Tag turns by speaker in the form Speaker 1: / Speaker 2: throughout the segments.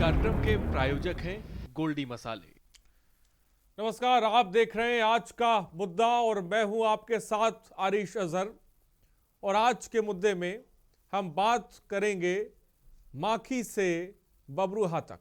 Speaker 1: कार्यक्रम के प्रायोजक हैं गोल्डी मसाले।
Speaker 2: नमस्कार, आप देख रहे हैं आज का मुद्दा और मैं हूं आपके साथ आरिश अजहर। और आज के मुद्दे में हम बात करेंगे माखी से बबरूहा तक।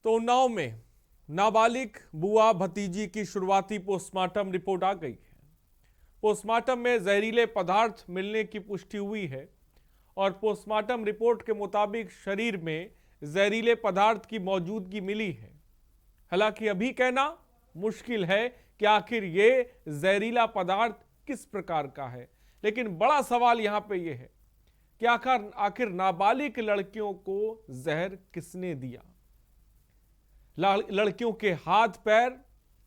Speaker 2: तो उन्नाव में नाबालिग बुआ भतीजी की शुरुआती पोस्टमार्टम रिपोर्ट आ गई है। पोस्टमार्टम में जहरीले पदार्थ मिलने की पुष्टि हुई है और पोस्टमार्टम रिपोर्ट के मुताबिक शरीर में जहरीले पदार्थ की मौजूदगी मिली है। हालांकि अभी कहना मुश्किल है कि आखिर ये जहरीला पदार्थ किस प्रकार का है, लेकिन बड़ा सवाल यहां पे ये है कि आखिर नाबालिग लड़कियों को जहर किसने दिया, लड़कियों के हाथ पैर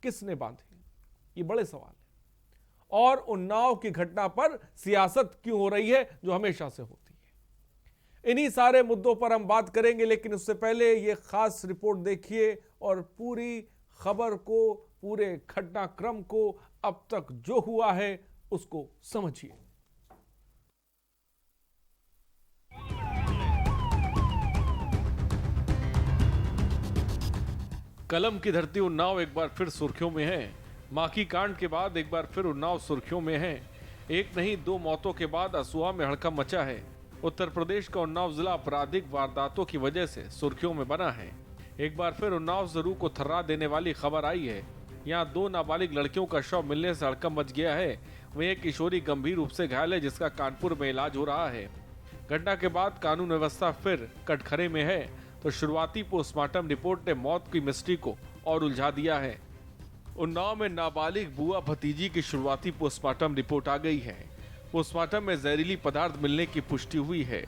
Speaker 2: किसने बांधे, ये बड़े सवाल है। और उन्नाव की घटना पर सियासत क्यों हो रही है जो हमेशा से होती है। इन्हीं सारे मुद्दों पर हम बात करेंगे, लेकिन उससे पहले ये खास रिपोर्ट देखिए और पूरी खबर को, पूरे घटनाक्रम को, अब तक जो हुआ है उसको समझिए।
Speaker 1: कलम की धरती उन्नाव एक बार फिर सुर्खियों में है। माखी कांड के बाद एक बार फिर उन्नाव सुर्खियों में है। एक नहीं दो मौतों के बाद असुआ में हड़कंप मचा है। उत्तर प्रदेश का उन्नाव जिला आपराधिक वारदातों की वजह से सुर्खियों में बना है। एक बार फिर उन्नाव से रूह को थर्रा देने वाली खबर आई है। यहाँ दो नाबालिग लड़कियों का शव मिलने से हड़कंप मच गया है। वहीं एक किशोरी गंभीर रूप से घायल है, जिसका कानपुर में इलाज हो रहा है। घटना के बाद कानून व्यवस्था फिर कटघरे में है, तो शुरुआती पोस्टमार्टम रिपोर्ट ने मौत की मिस्ट्री को और उलझा दिया है। उन्नाव में नाबालिग बुआ भतीजी की शुरुआती पोस्टमार्टम रिपोर्ट आ गई है। पोस्टमार्टम में जहरीली पदार्थ मिलने की पुष्टि हुई है।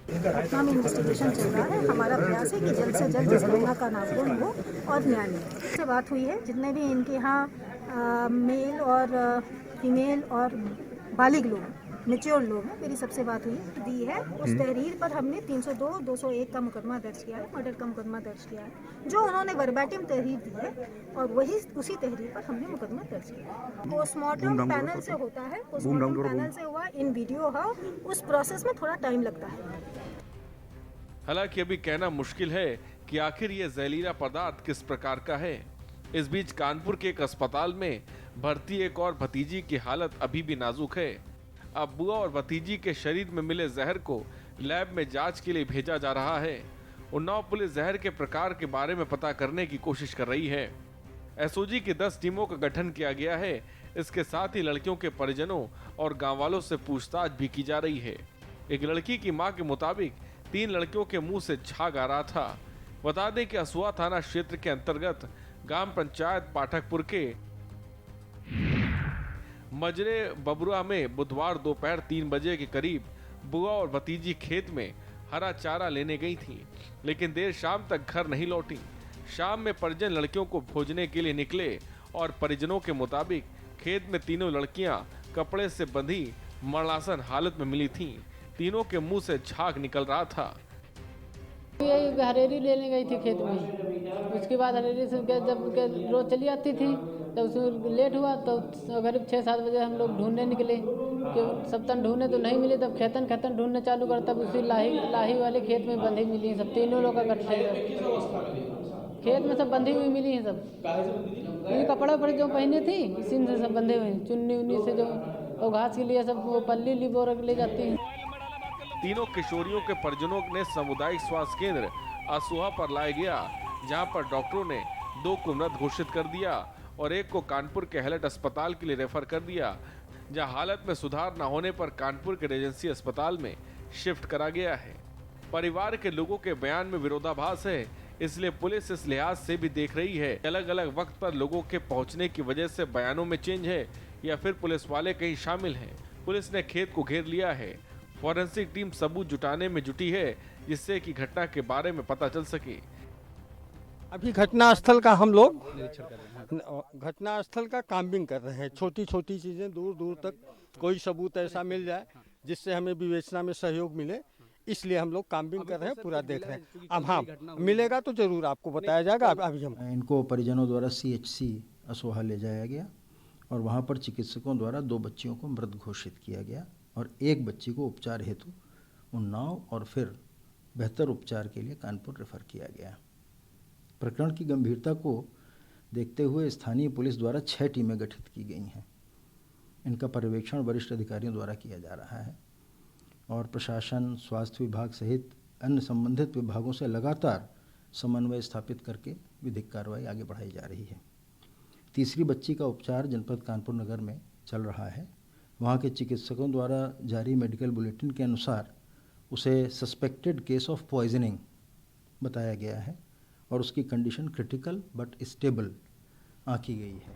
Speaker 3: घटना में इन्वेस्टिगेशन चल रहा है। हमारा प्रयास है कि जल्द से जल्द इस घटना का नामकरण हो और न्याय मिले। से बात हुई है, जितने भी इनके यहाँ मेल और फीमेल और बालिग लोग, मेच्योर लोग हैं, मेरी सबसे बात हुई दी है। उस तहरीर पर हमने 302, 201 का मुकदमा दर्ज किया है, मर्डर का मुकदमा दर्ज किया है। जो उन्होंने वर्बैटिम तहरीर दी है और वही उसी तहरीर पर हमने मुकदमा दर्ज किया है। पोस्टमार्टम पैनल से होता है, पोस्टमार्टम पैनल से हुआ, इन वीडियो हो, उस प्रोसेस में थोड़ा टाइम लगता है।
Speaker 1: हालांकि अभी कहना मुश्किल है कि आखिर ये जहरीला पदार्थ किस प्रकार का है। इस बीच कानपुर के एक अस्पताल में भर्ती एक और भतीजी की हालत अभी भी नाजुक है। अब बुआ और भतीजी के शरीर में मिले जहर को लैब में जांच के लिए भेजा जा रहा है। उन्नाव पुलिस जहर के प्रकार के बारे में पता करने की कोशिश कर रही है। एसओजी की 10 टीमों का गठन किया गया है। इसके साथ ही लड़कियों के परिजनों और गांव वालों से पूछताछ भी की जा रही है। एक लड़की की मां के मुताबिक 3 लड़कियों के मुंह से झाग आ रहा था। बता दें कि असुआ थाना क्षेत्र के अंतर्गत ग्राम पंचायत पाठकपुर के मजरे बबरुआ में बुधवार दोपहर 3 बजे के करीब बुआ और भतीजी खेत में हरा चारा लेने गई थी, लेकिन देर शाम तक घर नहीं लौटी। शाम में परिजन लड़कियों को खोजने के लिए निकले और परिजनों के मुताबिक खेत में तीनों लड़कियां कपड़े से बंधी मरणासन हालत में मिली थीं। तीनों के मुंह से झाग निकल रहा था।
Speaker 4: ये हरेरी लेने गई थी खेत में। उसके बाद हरेरी से जब रोज चली आती थी, तब उसमें लेट हुआ तो करीब 6-7 बजे हम लोग ढूंढने निकले कि सब तन ढूंढने तो नहीं मिले। तब खेतन ढूंढने चालू कर, तब उसी लाही वाले खेत में बंधी मिली सब। तीनों लोग इकट्ठे खेत में सब बंधी हुई मिली हैं। सब ये कपड़े वपड़े जो पहने थी इसी से सब बंधे हुए, चुन्नी उन्नी से जो और घास के लिए सब वो पल्ली लिबो रख ले जाती हैं।
Speaker 1: तीनों किशोरियों के परिजनों ने सामुदायिक स्वास्थ्य केंद्र असुहा पर लाया गया, जहां पर डॉक्टरों ने 2 को मृत घोषित कर दिया और एक को कानपुर के हेलट अस्पताल के लिए रेफर कर दिया, जहां हालत में सुधार न होने पर कानपुर के रेजेंसी अस्पताल में शिफ्ट करा गया है। परिवार के लोगों के बयान में विरोधाभास है, इसलिए पुलिस इस लिहाज से भी देख रही है अलग अलग वक्त पर लोगों के पहुंचने की वजह से बयानों में चेंज है या फिर पुलिस वाले कहीं शामिल हैं। पुलिस ने खेत को घेर लिया है। फॉरेंसिक टीम सबूत जुटाने में जुटी है, जिससे कि घटना के बारे में पता चल सके।
Speaker 5: अभी घटनास्थल का हम लोग घटनास्थल का काम्बिंग कर रहे हैं। छोटी छोटी चीज़ें दूर दूर तक कोई सबूत ऐसा मिल जाए जिससे हमें विवेचना में सहयोग मिले, इसलिए हम लोग काम भी कर रहे हैं, पूरा देख रहे हैं। अब हाँ, मिलेगा तो जरूर आपको बताया जाएगा। अभी हम
Speaker 6: इनको परिजनों द्वारा CHC असोहा ले जाया गया और वहाँ पर चिकित्सकों द्वारा 2 बच्चियों को मृत घोषित किया गया और 1 बच्ची को उपचार हेतु उन्नाव और फिर बेहतर उपचार के लिए कानपुर रेफर किया गया। प्रकरण की गंभीरता को देखते हुए स्थानीय पुलिस द्वारा 6 टीमें गठित की गई हैं। इनका पर्यवेक्षण वरिष्ठ अधिकारियों द्वारा किया जा रहा है और प्रशासन, स्वास्थ्य विभाग सहित अन्य संबंधित विभागों से लगातार समन्वय स्थापित करके विधिक कार्रवाई आगे बढ़ाई जा रही है। तीसरी बच्ची का उपचार जनपद कानपुर नगर में चल रहा है। वहाँ के चिकित्सकों द्वारा जारी मेडिकल बुलेटिन के अनुसार उसे सस्पेक्टेड केस ऑफ पॉइजनिंग बताया गया है और उसकी कंडीशन क्रिटिकल बट स्टेबल आंकी गई है।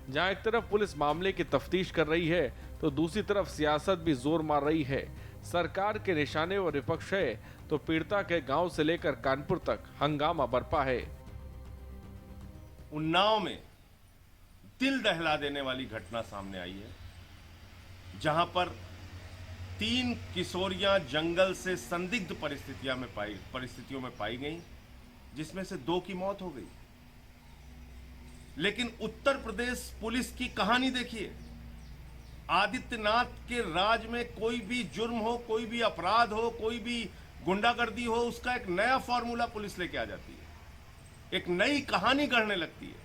Speaker 1: जहां एक तरफ पुलिस मामले की तफ्तीश कर रही है तो दूसरी तरफ सियासत भी जोर मार रही है। सरकार के निशाने और विपक्ष है तो पीड़िता के गांव से लेकर कानपुर तक हंगामा बरपा है।
Speaker 7: उन्नाव में दिल दहला देने वाली घटना सामने आई है, जहां पर 3 किशोरियां जंगल से संदिग्ध परिस्थितियों में पाई गईं, जिसमें से 2 की मौत हो गई। लेकिन उत्तर प्रदेश पुलिस की कहानी देखिए। आदित्यनाथ के राज में कोई भी जुर्म हो, कोई भी अपराध हो, कोई भी गुंडागर्दी हो, उसका एक नया फॉर्मूला पुलिस लेके आ जाती है, एक नई कहानी गढ़ने लगती है।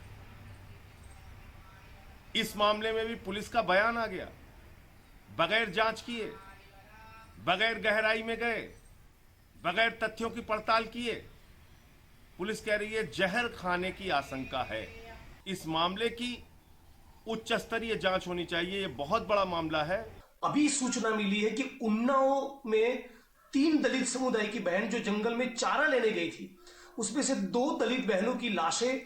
Speaker 7: इस मामले में भी पुलिस का बयान आ गया, बगैर जांच किए, बगैर गहराई में गए, बगैर तथ्यों की पड़ताल किए पुलिस कह रही है जहर खाने की आशंका है। इस मामले की उच्च स्तरीय जांच होनी चाहिए, यह बहुत बड़ा मामला है।
Speaker 8: अभी सूचना मिली है कि उन्नाव में 3 दलित समुदाय की बहन जो जंगल में चारा लेने गई थी, उसमें से 2 दलित बहनों की लाशें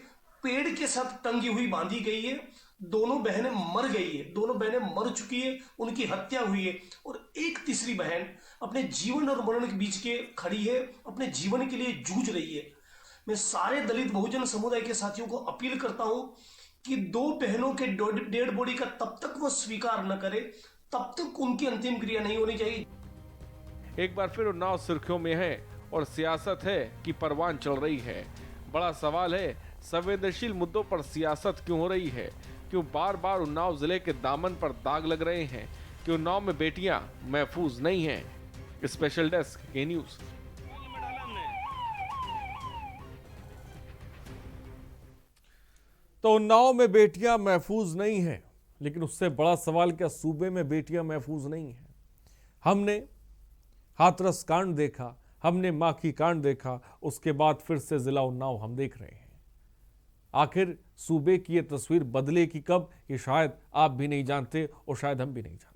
Speaker 8: पेड़ के साथ टंगी हुई बांधी गई है। दोनों बहनें मर गई है, दोनों बहनें मर चुकी है, उनकी हत्या हुई है और एक तीसरी बहन अपने जीवन और मरण के बीच के खड़ी है, अपने जीवन के लिए जूझ रही है। मैं सारे दलित बहुजन समुदाय के साथियों को अपील करता हूं कि 2 बहनों के डेड बॉडी का तब तक वो स्वीकार न करे, तब तक उनकी अंतिम क्रिया नहीं होनी चाहिए।
Speaker 1: एक बार फिर उन्नाव सुर्खियों में है और सियासत है कि परवान चल रही है। बड़ा सवाल है, संवेदनशील मुद्दों पर सियासत क्यों हो रही है? क्यों बार बार उन्नाव जिले के दामन पर दाग लग रहे हैं? कि उन्नाव में बेटियां महफूज नहीं हैं? स्पेशल डेस्क के न्यूज।
Speaker 2: तो उन्नाव में बेटियां महफूज नहीं हैं, लेकिन उससे बड़ा सवाल क्या सूबे में बेटियां महफूज नहीं हैं? हमने हाथरस कांड देखा, हमने माखी कांड देखा, उसके बाद फिर से जिला उन्नाव हम देख रहे हैं। आखिर सूबे की ये तस्वीर बदले की कब, ये शायद आप भी नहीं जानते और शायद हम भी नहीं जानते।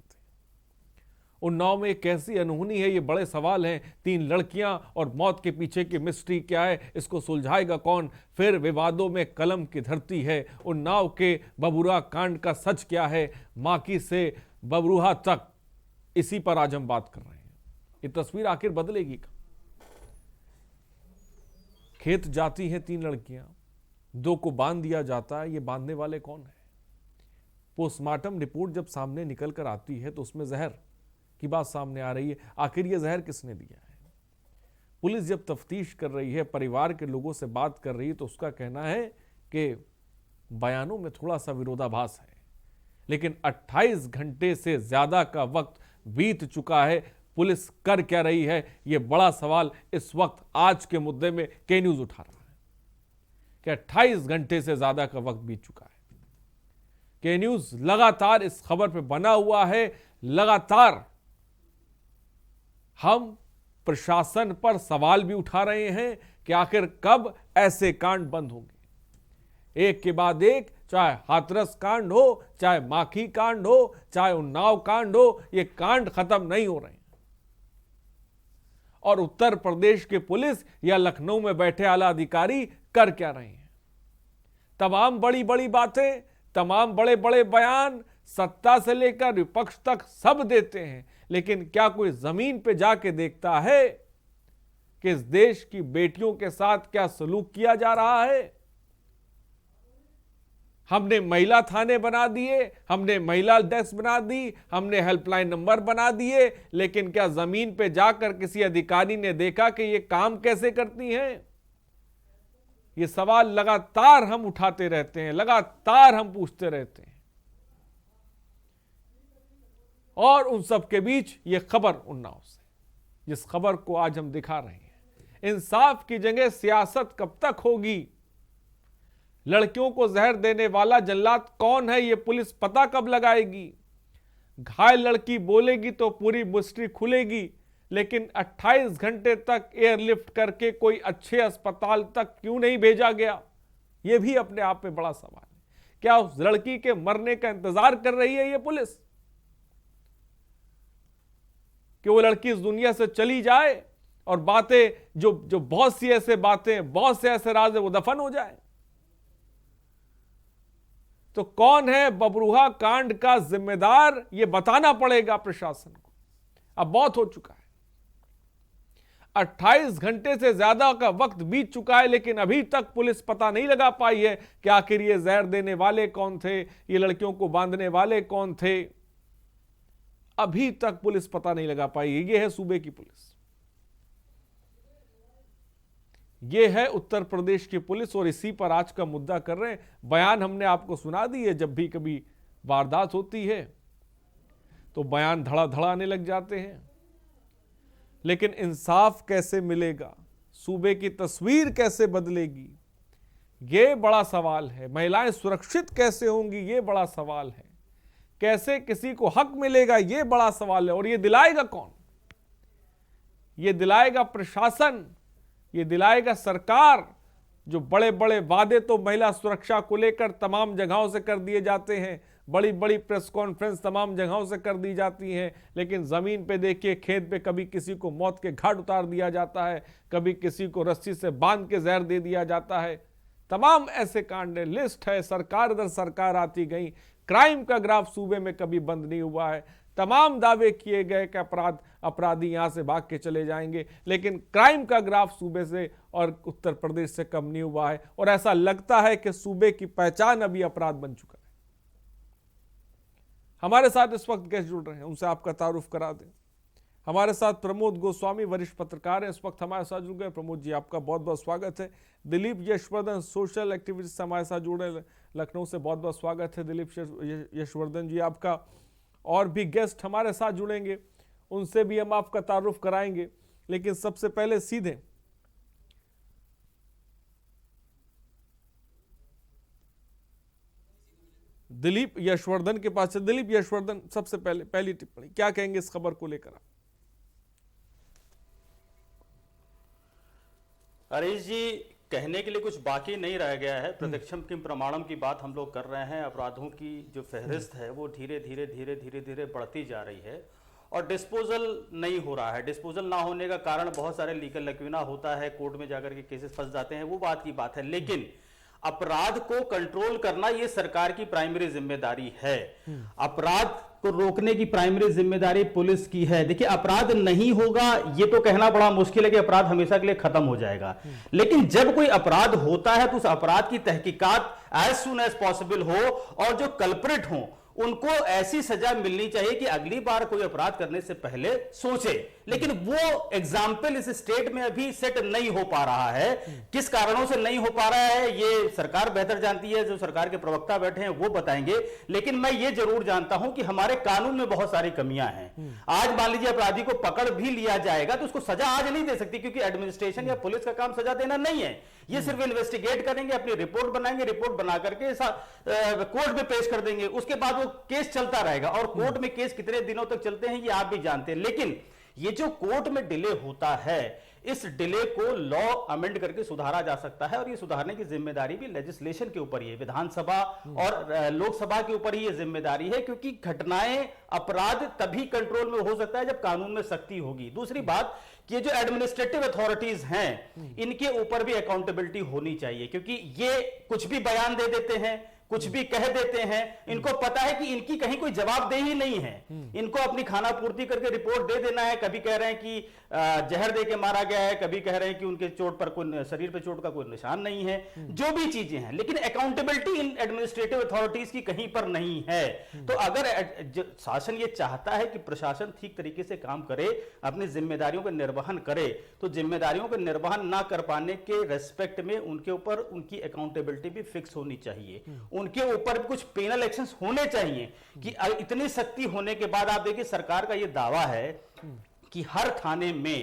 Speaker 2: उन्नाव में एक कैसी अनहोनी है, ये बड़े सवाल हैं। 3 लड़कियां और मौत के पीछे की मिस्ट्री क्या है, इसको सुलझाएगा कौन? फिर विवादों में कलम की धरती है। उन्नाव के बबुरा कांड का सच क्या है? माकी से बबरूहा तक, इसी पर आज हम बात कर रहे हैं। ये तस्वीर आखिर बदलेगी कब? खेत जाती हैं 3 लड़कियां, 2 को बांध दिया जाता है। ये बांधने वाले कौन है? पोस्टमार्टम रिपोर्ट जब सामने निकल कर आती है तो उसमें जहर की बात सामने आ रही है। आखिर ये जहर किसने दिया है? पुलिस जब तफ्तीश कर रही है, परिवार के लोगों से बात कर रही है, तो उसका कहना है कि बयानों में थोड़ा सा विरोधाभास है, लेकिन 28 घंटे से ज्यादा का वक्त बीत चुका है। पुलिस कर क्या रही है, यह बड़ा सवाल इस वक्त आज के मुद्दे में के न्यूज उठा रहा है कि 28 घंटे से ज्यादा का वक्त बीत चुका है। के न्यूज लगातार इस खबर पे बना हुआ है। लगातार हम प्रशासन पर सवाल भी उठा रहे हैं कि आखिर कब ऐसे कांड बंद होंगे। एक के बाद एक, चाहे हाथरस कांड हो, चाहे माखी कांड हो, चाहे उन्नाव कांड हो, ये कांड खत्म नहीं हो रहे हैं। और उत्तर प्रदेश के पुलिस या लखनऊ में बैठे आला अधिकारी कर क्या रहे हैं? तमाम बड़ी बड़ी बातें, तमाम बड़े बड़े बयान सत्ता से लेकर विपक्ष तक सब देते हैं, लेकिन क्या कोई जमीन पे जाके देखता है कि इस देश की बेटियों के साथ क्या सलूक किया जा रहा है? हमने महिला थाने बना दिए, हमने महिला डेस्क बना दी, हमने हेल्पलाइन नंबर बना दिए, लेकिन क्या जमीन पे जाकर किसी अधिकारी ने देखा कि ये काम कैसे करती हैं? ये सवाल लगातार हम उठाते रहते हैं, लगातार हम पूछते रहते हैं। और उन सब के बीच ये खबर उन्नाव से, जिस खबर को आज हम दिखा रहे हैं, इंसाफ की जगह सियासत कब तक होगी? लड़कियों को जहर देने वाला जल्लाद कौन है, ये पुलिस पता कब लगाएगी? घायल लड़की बोलेगी तो पूरी मिस्ट्री खुलेगी, लेकिन 28 घंटे तक एयरलिफ्ट करके कोई अच्छे अस्पताल तक क्यों नहीं भेजा गया? यह भी अपने आप में बड़ा सवाल है। क्या उस लड़की के मरने का इंतजार कर रही है ये पुलिस कि वो लड़की इस दुनिया से चली जाए और बातें जो बहुत सी ऐसे बातें, बहुत से ऐसे राज है, वो दफन हो जाए? तो कौन है बबरूहा कांड का जिम्मेदार, ये बताना पड़ेगा प्रशासन को। अब बहुत हो चुका है, 28 घंटे से ज्यादा का वक्त बीत चुका है, लेकिन अभी तक पुलिस पता नहीं लगा पाई है कि आखिर ये जहर देने वाले कौन थे, ये लड़कियों को बांधने वाले कौन थे। अभी तक पुलिस पता नहीं लगा पाई है। ये है सूबे की पुलिस, ये है उत्तर प्रदेश की पुलिस, और इसी पर आज का मुद्दा कर रहे हैं। बयान हमने आपको सुना दी है, जब भी कभी वारदात होती है तो बयान धड़ा आने लग जाते हैं, लेकिन इंसाफ कैसे मिलेगा, सूबे की तस्वीर कैसे बदलेगी, ये बड़ा सवाल है। महिलाएं सुरक्षित कैसे होंगी, ये बड़ा सवाल है। कैसे किसी को हक मिलेगा, ये बड़ा सवाल है। और ये दिलाएगा कौन? ये दिलाएगा प्रशासन, ये दिलाएगा सरकार। जो बड़े बड़े वादे तो महिला सुरक्षा को लेकर तमाम जगहों से कर दिए जाते हैं, बड़ी बड़ी प्रेस कॉन्फ्रेंस तमाम जगहों से कर दी जाती हैं, लेकिन जमीन पे देखिए, खेत पे कभी किसी को मौत के घाट उतार दिया जाता है, कभी किसी को रस्सी से बांध के जहर दे दिया जाता है। तमाम ऐसे कांड है, लिस्ट है, सरकार दर सरकार आती गई। क्राइम का ग्राफ सूबे में कभी बंद नहीं हुआ है। तमाम दावे किए गए कि अपराधी यहां से भाग के चले जाएंगे, लेकिन क्राइम का ग्राफ सूबे से और उत्तर प्रदेश से कम नहीं हुआ है। और ऐसा लगता है कि सूबे की पहचान अभी अपराध बन चुका है। हमारे साथ इस वक्त गेस्ट जुड़ रहे हैं, उनसे आपका तारुफ करा दें। हमारे साथ प्रमोद गोस्वामी वरिष्ठ पत्रकार हैं, इस वक्त हमारे साथ जुड़ गए। प्रमोद जी, आपका बहुत बहुत स्वागत है। दिलीप यशवर्धन सोशल एक्टिविस्ट से हमारे साथ जुड़े, लखनऊ से बहुत बहुत स्वागत है दिलीप यशवर्धन जी आपका। और भी गेस्ट हमारे साथ जुड़ेंगे, उनसे भी हम आपका तारुफ कराएंगे, लेकिन सबसे पहले सीधे दिलीप यशवर्धन के पास है। दिलीप यशवर्धन, सबसे पहले पहली टिप्पणी क्या कहेंगे इस खबर को लेकर आप?
Speaker 9: हरीश जी, कहने के लिए कुछ बाकी नहीं रह गया है। प्रत्यक्षम किम प्रमाणम की बात हम लोग कर रहे हैं। अपराधों की जो फहरिस्त है वो धीरे धीरे बढ़ती जा रही है और डिस्पोजल नहीं हो रहा है। डिस्पोजल ना होने का कारण बहुत सारे लीगल लकवीना होता है, कोर्ट में जाकर के केसेस फंस जाते हैं, वो बात की बात है। लेकिन अपराध को कंट्रोल करना ये सरकार की प्राइमरी जिम्मेदारी है। अपराध को रोकने की प्राइमरी जिम्मेदारी पुलिस की है। देखिए, अपराध नहीं होगा ये तो कहना बड़ा मुश्किल है कि अपराध हमेशा के लिए खत्म हो जाएगा, लेकिन जब कोई अपराध होता है तो उस अपराध की तहकीकात एज सुन एज पॉसिबल हो और जो कल्प्रिट हो उनको ऐसी सजा मिलनी चाहिए कि अगली बार कोई अपराध करने से पहले सोचे। लेकिन वो एग्जाम्पल इस स्टेट में अभी सेट नहीं हो पा रहा है। किस कारणों से नहीं हो पा रहा है ये सरकार बेहतर जानती है, जो सरकार के प्रवक्ता बैठे हैं वो बताएंगे। लेकिन मैं ये जरूर जानता हूं कि हमारे कानून में बहुत सारी कमियां हैं। आज मान लीजिए अपराधी को पकड़ भी लिया जाएगा तो उसको सजा आज नहीं दे सकती, क्योंकि एडमिनिस्ट्रेशन या पुलिस का काम सजा देना नहीं है। ये सिर्फ इन्वेस्टिगेट करेंगे, अपनी रिपोर्ट बनाएंगे, रिपोर्ट बना करके कोर्ट में पेश कर देंगे, उसके बाद वो केस चलता रहेगा। और कोर्ट में केस कितने दिनों तक चलते हैं ये आप भी जानते हैं। लेकिन ये जो कोर्ट में डिले होता है, इस डिले को लॉ अमेंड करके सुधारा जा सकता है, और ये सुधारने की जिम्मेदारी भी लेजिस्लेशन के ऊपर ही है, विधानसभा और लोकसभा के ऊपर ही ये जिम्मेदारी है। क्योंकि घटनाएं, अपराध तभी कंट्रोल में हो सकता है जब कानून में सख्ती होगी। दूसरी बात कि ये जो एडमिनिस्ट्रेटिव अथॉरिटीज हैं इनके ऊपर भी अकाउंटेबिलिटी होनी चाहिए, क्योंकि ये कुछ भी बयान दे देते हैं, कुछ भी कह देते हैं। इनको पता है कि इनकी कहीं कोई जवाबदेही नहीं है, इनको अपनी खाना पूर्ति करके रिपोर्ट दे देना है। कभी कह रहे हैं कि जहर दे के मारा गया है, कभी कह रहे हैं कि उनके चोट पर कोई, शरीर पर चोट का कोई निशान नहीं है, जो भी चीजें हैं, लेकिन अकाउंटेबिलिटी इन एडमिनिस्ट्रेटिव अथॉरिटीज की कहीं पर नहीं है। तो अगर शासन ये चाहता है कि प्रशासन ठीक तरीके से काम करे, अपनी जिम्मेदारियों का निर्वहन करे, तो जिम्मेदारियों का निर्वहन ना कर पाने के रेस्पेक्ट में उनके ऊपर उनकी अकाउंटेबिलिटी भी फिक्स होनी चाहिए, उनके ऊपर भी कुछ पेनल एक्शंस होने चाहिए। कि इतनी सख्ती होने के बाद आप देखिए सरकार का यह दावा है कि हर थाने में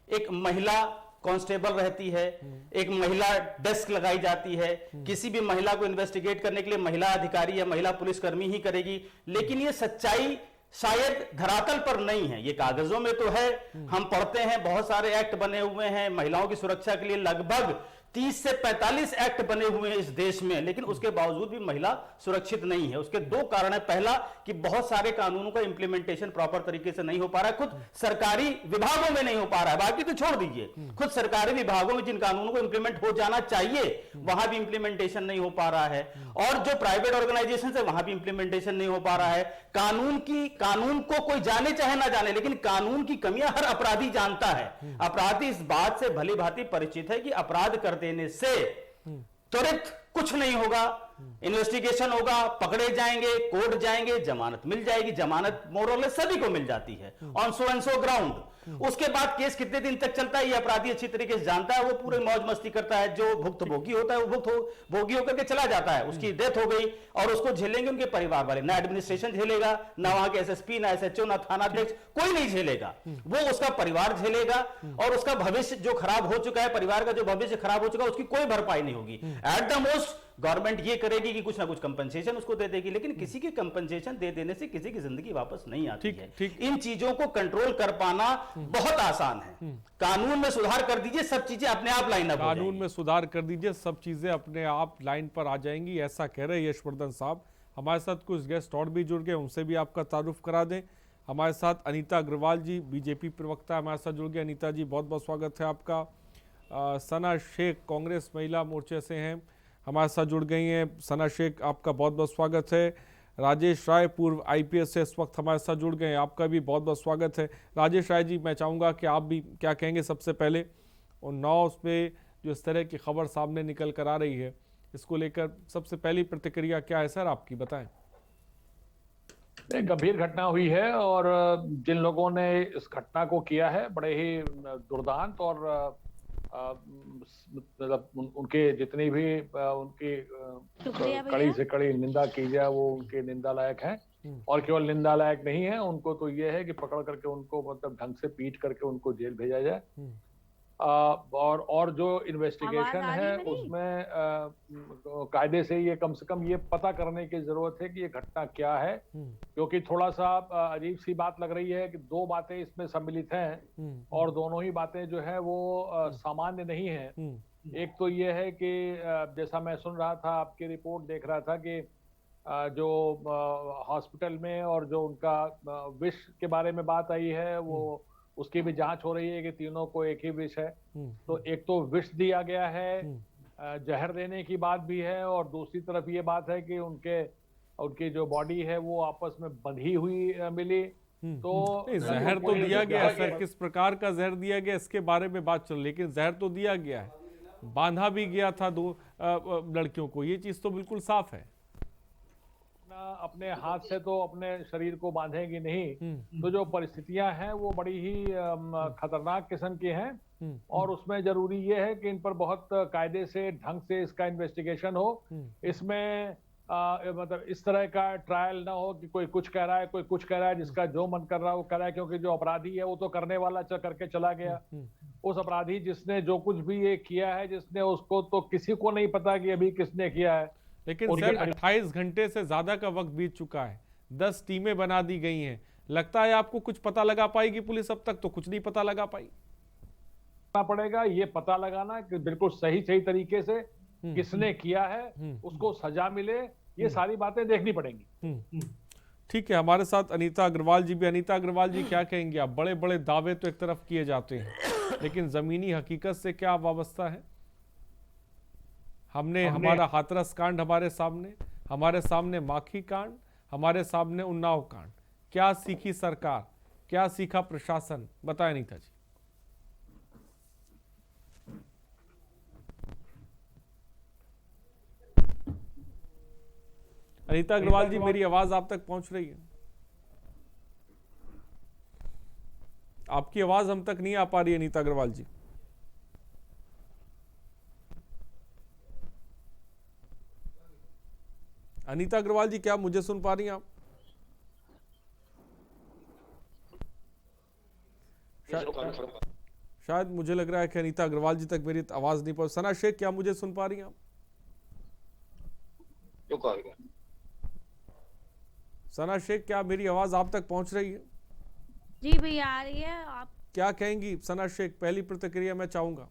Speaker 9: एक महिला कांस्टेबल रहती है, एक महिला डेस्क लगाई जाती है, किसी भी महिला को इन्वेस्टिगेट करने के लिए महिला अधिकारी या महिला पुलिसकर्मी ही करेगी। लेकिन ये सच्चाई शायद धरातल पर नहीं है, ये कागजों में तो है, हम पढ़ते हैं, बहुत सारे एक्ट बने हुए हैं महिलाओं की सुरक्षा के लिए, लगभग 30 से 45 एक्ट बने हुए हैं इस देश में, लेकिन उसके बावजूद भी महिला सुरक्षित नहीं है। उसके दो कारण है। पहला कि बहुत सारे कानूनों का इंप्लीमेंटेशन प्रॉपर तरीके से नहीं हो पा रहा है, खुद सरकारी विभागों में नहीं हो पा रहा है, बाकी तो छोड़ दीजिए, खुद सरकारी विभागों में जिन कानूनों को इंप्लीमेंट हो जाना चाहिए वहां भी इंप्लीमेंटेशन नहीं हो पा रहा है, और जो प्राइवेट ऑर्गेनाइजेशन है वहां भी इंप्लीमेंटेशन नहीं हो पा रहा है। कानून को कोई जाने चाहे ना जाने, लेकिन कानून की कमियां हर अपराधी जानता है। अपराधी इस बात से भली भांति परिचित है कि अपराध कर देने से त्वरित कुछ नहीं होगा, इन्वेस्टिगेशन होगा, पकड़े जाएंगे, कोर्ट जाएंगे, जमानत मिल जाएगी। जमानत मोरल सभी को मिल जाती है on so and so ground. उसके बाद केस कितने दिन तक चलता है ये अपराधी अच्छी तरीके से जानता है, वो पूरे मौज मस्ती करता है। जो भुक्तभोगी होता है वो भोगी होकर के चला जाता है, उसकी डेथ हो गई और उसको झेलेंगे उनके परिवार वाले, ना एडमिनिस्ट्रेशन झेलेगा, ना वहां के एसएसपी, ना एसएचओ, ना थानाध्यक्ष, कोई नहीं झेलेगा, वो उसका परिवार झेलेगा। और उसका भविष्य जो खराब हो चुका है, परिवार का जो भविष्य खराब हो चुका है, उसकी कोई भरपाई नहीं होगी। एट द मोस्ट गवर्नमेंट ये करेगी कि कुछ ना कुछ कंपनसेशन उसको दे देगी, लेकिन किसी की कंपनसेशन दे देने से किसी की जिंदगी वापस नहीं आती है। इन चीजों को कंट्रोल कर पाना बहुत आसान है। कानून में सुधार कर दीजिए, सब चीजें अपने आप लाइन अप हो जाएंगी।
Speaker 2: कानून में सुधार कर दीजिए, सब चीजें अपने आप लाइन पर आ जाएंगी, ऐसा कह रहे हैं यशवर्धन साहब। हमारे साथ कुछ गेस्ट और भी जुड़ गए, उनसे भी आपका तारुफ करा दें। हमारे साथ अनीता अग्रवाल जी, बीजेपी प्रवक्ता हमारे साथ जुड़ गए। अनीता जी बहुत बहुत स्वागत है आपका। सना शेख कांग्रेस महिला मोर्चे से हैं, हमारे साथ जुड़ गई हैं। सना शेख आपका बहुत बहुत स्वागत है। राजेश राय पूर्व आईपीएस से इस वक्त हमारे साथ जुड़ गए हैं, आपका भी बहुत बहुत स्वागत है। राजेश राय जी, मैं चाहूँगा कि आप भी क्या कहेंगे सबसे पहले उन्नाव में जो इस तरह की खबर सामने निकल कर आ रही है, इसको लेकर सबसे पहली प्रतिक्रिया क्या है सर आपकी, बताएं।
Speaker 10: एक गंभीर घटना हुई है और जिन लोगों ने इस घटना को किया है बड़े ही दुर्दांत और मतलब उनके जितनी भी उनकी कड़ी से कड़ी निंदा की जाए वो उनके निंदा लायक है। और केवल निंदा लायक नहीं है, उनको तो ये है कि पकड़ करके उनको मतलब ढंग से पीट करके उनको जेल भेजा जाए। और जो इन्वेस्टिगेशन है उसमें कायदे से ये कम से कम ये पता करने की जरूरत है कि ये घटना क्या है, क्योंकि थोड़ा सा अजीब सी बात लग रही है कि दो बातें इसमें सम्मिलित हैं और दोनों ही बातें जो है वो सामान्य नहीं है। एक तो ये है कि जैसा मैं सुन रहा था, आपकी रिपोर्ट देख रहा था कि जो हॉस्पिटल में और जो उनका विष के बारे में बात आई है वो उसकी भी जांच हो रही है कि तीनों को एक ही विष है। तो एक तो विष दिया गया है, जहर देने की बात भी है, और दूसरी तरफ ये बात है कि उनकी जो बॉडी है वो आपस में बंधी हुई मिली। तो
Speaker 2: जहर तो दिया गया है सर, किस प्रकार का जहर दिया गया इसके बारे में बात चल, लेकिन जहर तो दिया गया है, बांधा भी गया था दो लड़कियों को, ये चीज तो बिल्कुल साफ है।
Speaker 10: अपने हाथ से तो अपने शरीर को बांधेगी नहीं, तो जो परिस्थितियां हैं वो बड़ी ही खतरनाक किस्म की हैं और उसमें जरूरी ये है कि इन पर बहुत कायदे से ढंग से इसका इन्वेस्टिगेशन हो। इसमें मतलब इस तरह का ट्रायल ना हो कि कोई कुछ कह रहा है, कोई कुछ कह रहा है, जिसका जो मन कर रहा है वो कर रहा है, क्योंकि जो अपराधी है वो तो करने वाला करके चला गया। उस अपराधी जिसने जो कुछ भी ये किया है, जिसने उसको तो किसी को नहीं पता कि अभी किसने किया है।
Speaker 2: लेकिन सर 28 घंटे से ज्यादा का वक्त बीत चुका है, 10 टीमें बना दी गई हैं, लगता है आपको कुछ पता लगा पाएगी पुलिस? अब तक तो कुछ नहीं पता लगा पाई।
Speaker 10: पड़ेगा ये पता लगाना कि बिल्कुल सही तरीके से किसने किया है, उसको सजा मिले, ये सारी बातें देखनी पड़ेंगी।
Speaker 2: ठीक है, हमारे साथ अनीता अग्रवाल जी भी। अनीता अग्रवाल जी क्या कहेंगे आप? बड़े बड़े दावे तो एक तरफ किए जाते हैं, लेकिन जमीनी हकीकत से क्या वाबस्ता है? हमने हमारा हाथरस कांड हमारे सामने, हमारे सामने माखी कांड, हमारे सामने उन्नाव कांड। क्या सीखी सरकार, क्या सीखा प्रशासन, बताएं नीता जी। अनीता अग्रवाल जी, मेरी आवाज आप तक पहुंच रही है? आपकी आवाज हम तक नहीं आ पा रही है अनीता अग्रवाल जी। अनीता अग्रवाल जी, क्या मुझे सुन पा रही हैं आप? शायद मुझे लग रहा है कि अनीता अग्रवाल जी तक मेरी आवाज नहीं पहुंच। सना शेख, क्या मुझे सुन पा रही हैं आप? सना शेख, क्या मेरी आवाज आप तक पहुंच रही है?
Speaker 11: जी भैया आ रही है। आप
Speaker 2: क्या कहेंगी सना शेख? पहली प्रतिक्रिया मैं चाहूंगा।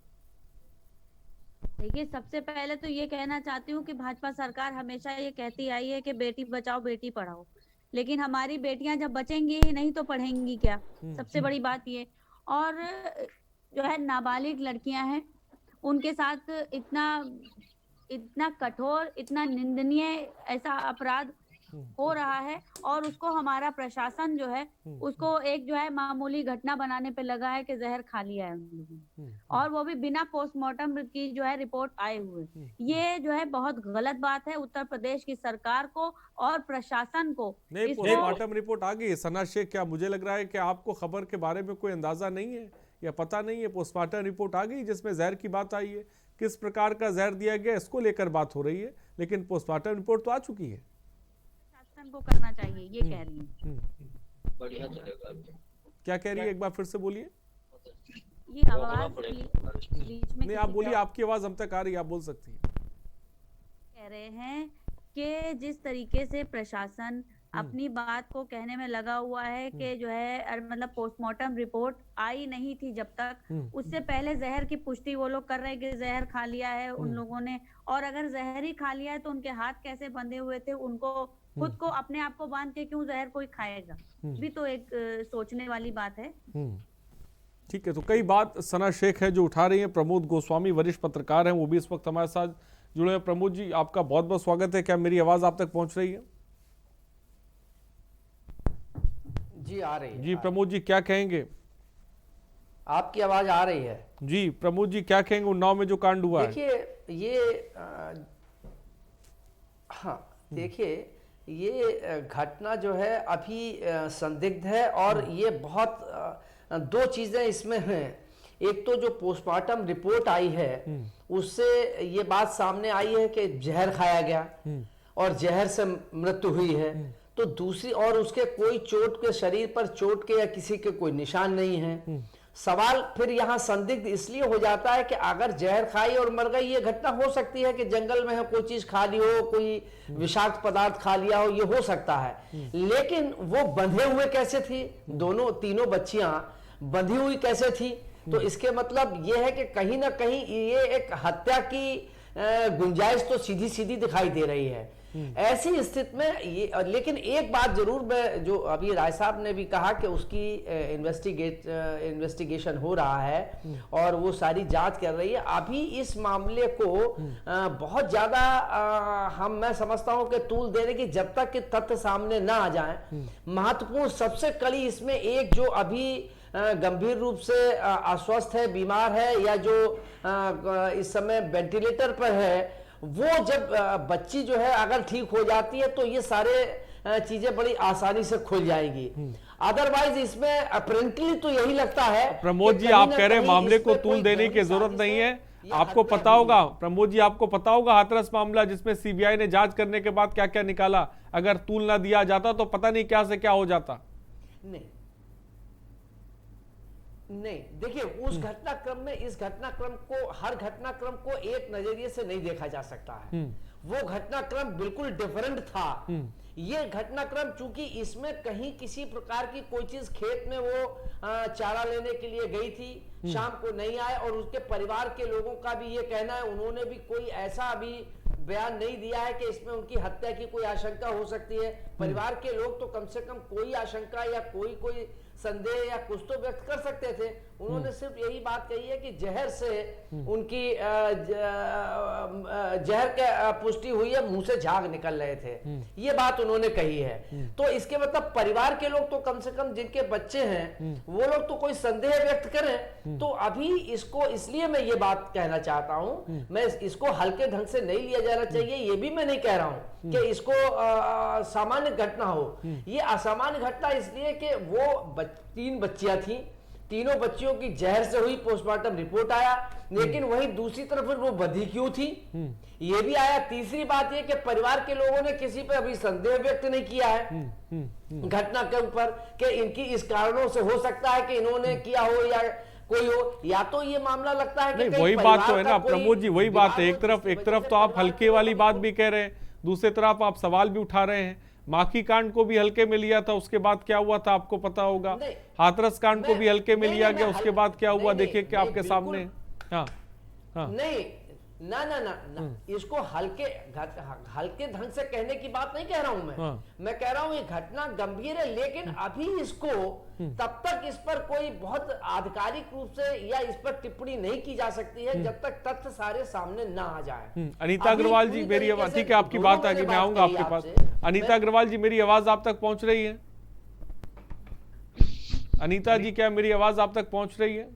Speaker 11: देखिए, सबसे पहले तो ये कहना चाहती हूँ कि भाजपा सरकार हमेशा ये कहती आई है कि बेटी बचाओ बेटी पढ़ाओ, लेकिन हमारी बेटियां जब बचेंगी ही नहीं तो पढ़ेंगी क्या? सबसे बड़ी बात ये। और जो है नाबालिग लड़कियां हैं, उनके साथ इतना कठोर, इतना निंदनीय ऐसा अपराध हो रहा है, और उसको हमारा प्रशासन जो है उसको एक जो है मामूली घटना बनाने पे लगा है कि जहर खा लिया है उन लोगों ने, और वो भी बिना पोस्टमार्टम की जो है रिपोर्ट आए हुए। ये जो है बहुत गलत बात है उत्तर प्रदेश की सरकार को और प्रशासन को।
Speaker 2: नहीं, पोस्टमार्टम रिपोर्ट आ गई। सना शेख, क्या मुझे लग रहा है कि आपको खबर के बारे में कोई अंदाजा नहीं है या पता नहीं है? पोस्टमार्टम रिपोर्ट आ गई जिसमें जहर की बात आई है, किस प्रकार का जहर दिया गया इसको लेकर बात हो रही है, लेकिन पोस्टमार्टम रिपोर्ट तो आ चुकी है।
Speaker 11: को करना चाहिए, ये कह रही हूँ।
Speaker 12: बढ़िया चलेगा।
Speaker 2: क्या कह रही है, एक बार फिर से बोलिए।
Speaker 11: ये आवाज बीच में
Speaker 2: नहीं, आप बोलिए, आपकी आवाज हम तक आ रही है, आप बोल सकती हैं।
Speaker 11: कह रहे हैं कि जिस तरीके से प्रशासन अपनी बात को कहने में लगा हुआ है कि जो है मतलब पोस्टमार्टम रिपोर्ट आई नहीं थी जब तक, उससे पहले जहर की पुष्टि वो लोग कर रहे हैं कि जहर खा लिया है उन लोगों ने, और अगर जहर ही खा लिया है तो उनके हाथ कैसे बंधे हुए थे? उनको खुद को, अपने आप को बांध के क्यों जहर कोई खाएगा? भी तो एक सोचने वाली बात है।
Speaker 2: ठीक है, तो कई बात सना शेख है जो उठा रही है। प्रमोद गोस्वामी वरिष्ठ पत्रकार हैं, वो भी इस वक्त हमारे साथ जुड़े हैं। प्रमोद जी, आपका बहुत बहुत स्वागत है। क्या मेरी आवाज आप तक पहुंच रही है?
Speaker 12: जी आ रही है।
Speaker 2: जी प्रमोद जी, क्या कहेंगे?
Speaker 12: आपकी आवाज आ रही है?
Speaker 2: जी प्रमोद जी, क्या कहेंगे उन्नाव में जो कांड हुआ है?
Speaker 12: देखिए ये हाँ, देखिए ये घटना जो है अभी संदिग्ध है, और ये बहुत दो चीजें इसमें हैं। एक तो जो पोस्टमार्टम रिपोर्ट आई है उससे ये बात सामने आई है कि जहर खाया गया और जहर से मृत्यु हुई है, तो दूसरी, और उसके कोई चोट के, शरीर पर चोट के या किसी के कोई निशान नहीं है। सवाल फिर यहाँ संदिग्ध इसलिए हो जाता है कि अगर जहर खाई और मर गई, ये घटना हो सकती है कि जंगल में है कोई चीज खा ली हो, कोई विषाक्त पदार्थ खा लिया हो, ये हो सकता है। लेकिन वो बंधे हुए कैसे थी? तीनों बच्चियां बंधी हुई कैसे थी? तो इसके मतलब ये है कि कहीं ना कहीं ये एक हत्या की गुंजाइश तो सीधी सीधी दिखाई दे रही है। ऐसी स्थिति में ये, लेकिन एक बात जरूर मैं, जो अभी राय साहब ने भी कहा कि उसकी इन्वेस्टिगेशन हो रहा है और वो सारी जांच कर रही है। अभी इस मामले को बहुत ज्यादा मैं समझता हूं कि तूल देने की, जब तक कि तथ्य सामने ना आ जाए। महत्वपूर्ण सबसे कड़ी इसमें एक जो अभी गंभीर रूप से अस्वस्थ है, बीमार है, या जो इस समय वेंटिलेटर पर है, वो जब बच्ची जो है अगर ठीक हो जाती है तो ये सारे चीजें बड़ी आसानी से खुल जाएंगी। अदरवाइज इसमें अप्रेंटली तो यही लगता है।
Speaker 2: प्रमोद जी, आप कह रहे हैं मामले को तूल देने की जरूरत नहीं है। आपको पता होगा प्रमोद जी, आपको पता होगा हाथरस मामला जिसमें सीबीआई ने जांच करने के बाद क्या क्या निकाला। अगर तूल ना दिया जाता तो पता नहीं क्या से क्या हो जाता।
Speaker 12: नहीं, देखिए उस घटनाक्रम में, इस घटनाक्रम को, हर घटनाक्रम को एक नजरिए से नहीं देखा जा सकता है। वो घटनाक्रम बिल्कुल डिफरेंट था। ये घटनाक्रम चूंकि इसमें कहीं किसी प्रकार की कोई चीज, खेत में वो चारा लेने के लिए गई थी, शाम को नहीं आए, और उसके परिवार के लोगों का भी ये कहना है, उन्होंने भी कोई ऐसा अभी बयान नहीं दिया है कि इसमें उनकी हत्या की कोई आशंका हो सकती है। परिवार के लोग तो कम से कम कोई आशंका या कोई संदेह या कुछ तो व्यक्त कर सकते थे। उन्होंने सिर्फ यही बात कही है कि जहर से उनकी जहर की पुष्टि हुई है, मुंह से झाग निकल रहे थे, ये बात उन्होंने कही है। तो इसके मतलब परिवार के लोग तो कम से कम जिनके बच्चे हैं वो लोग तो कोई संदेह व्यक्त करें। तो अभी इसको, इसलिए मैं ये बात कहना चाहता हूं, मैं इसको हल्के ढंग से नहीं लिया जाना चाहिए, ये भी मैं नहीं कह रहा हूं कि इसको सामान्य घटना हो। ये असामान्य घटना इसलिए कि वो 3 बच्चियां थी, तीनों बच्चियों की जहर से हुई, पोस्टमार्टम रिपोर्ट आया, लेकिन वहीं दूसरी तरफ फिर वो बधी क्यों थी ये भी आया। तीसरी बात ये कि परिवार के लोगों ने किसी पे अभी संदेह व्यक्त नहीं किया है घटना के ऊपर कि इनकी इस कारणों से हो सकता है कि इन्होंने किया हो या कोई हो, या तो ये मामला लगता है कि
Speaker 2: वही बात तो है ना प्रमोद जी, वही बात है। एक तरफ तो आप हल्के वाली बात भी कह रहे हैं, दूसरी तरफ आप सवाल भी उठा रहे हैं। माखी कांड को भी हल्के में लिया था, उसके बाद क्या हुआ था आपको पता होगा। हाथरस कांड को भी हल्के में लिया गया, उसके बाद क्या हुआ देखिए कि आपके सामने। हाँ हाँ
Speaker 12: नहीं ना ना ना, ना। इसको हल्के ढंग से कहने की बात नहीं कह रहा हूं मैं कह रहा हूं ये घटना गंभीर है, लेकिन अभी इसको तब तक इस पर कोई बहुत आधिकारिक रूप से या इस पर टिप्पणी नहीं की जा सकती है जब तक तथ्य सारे सामने ना आ जाए।
Speaker 2: अनीता अग्रवाल जी, मेरी आवाज, ठीक है आपकी बात आगे, मैं आऊंगा आपके पास। अनीता अग्रवाल जी, मेरी आवाज आप तक पहुंच रही है? अनीता जी, क्या मेरी आवाज आप तक पहुंच रही है?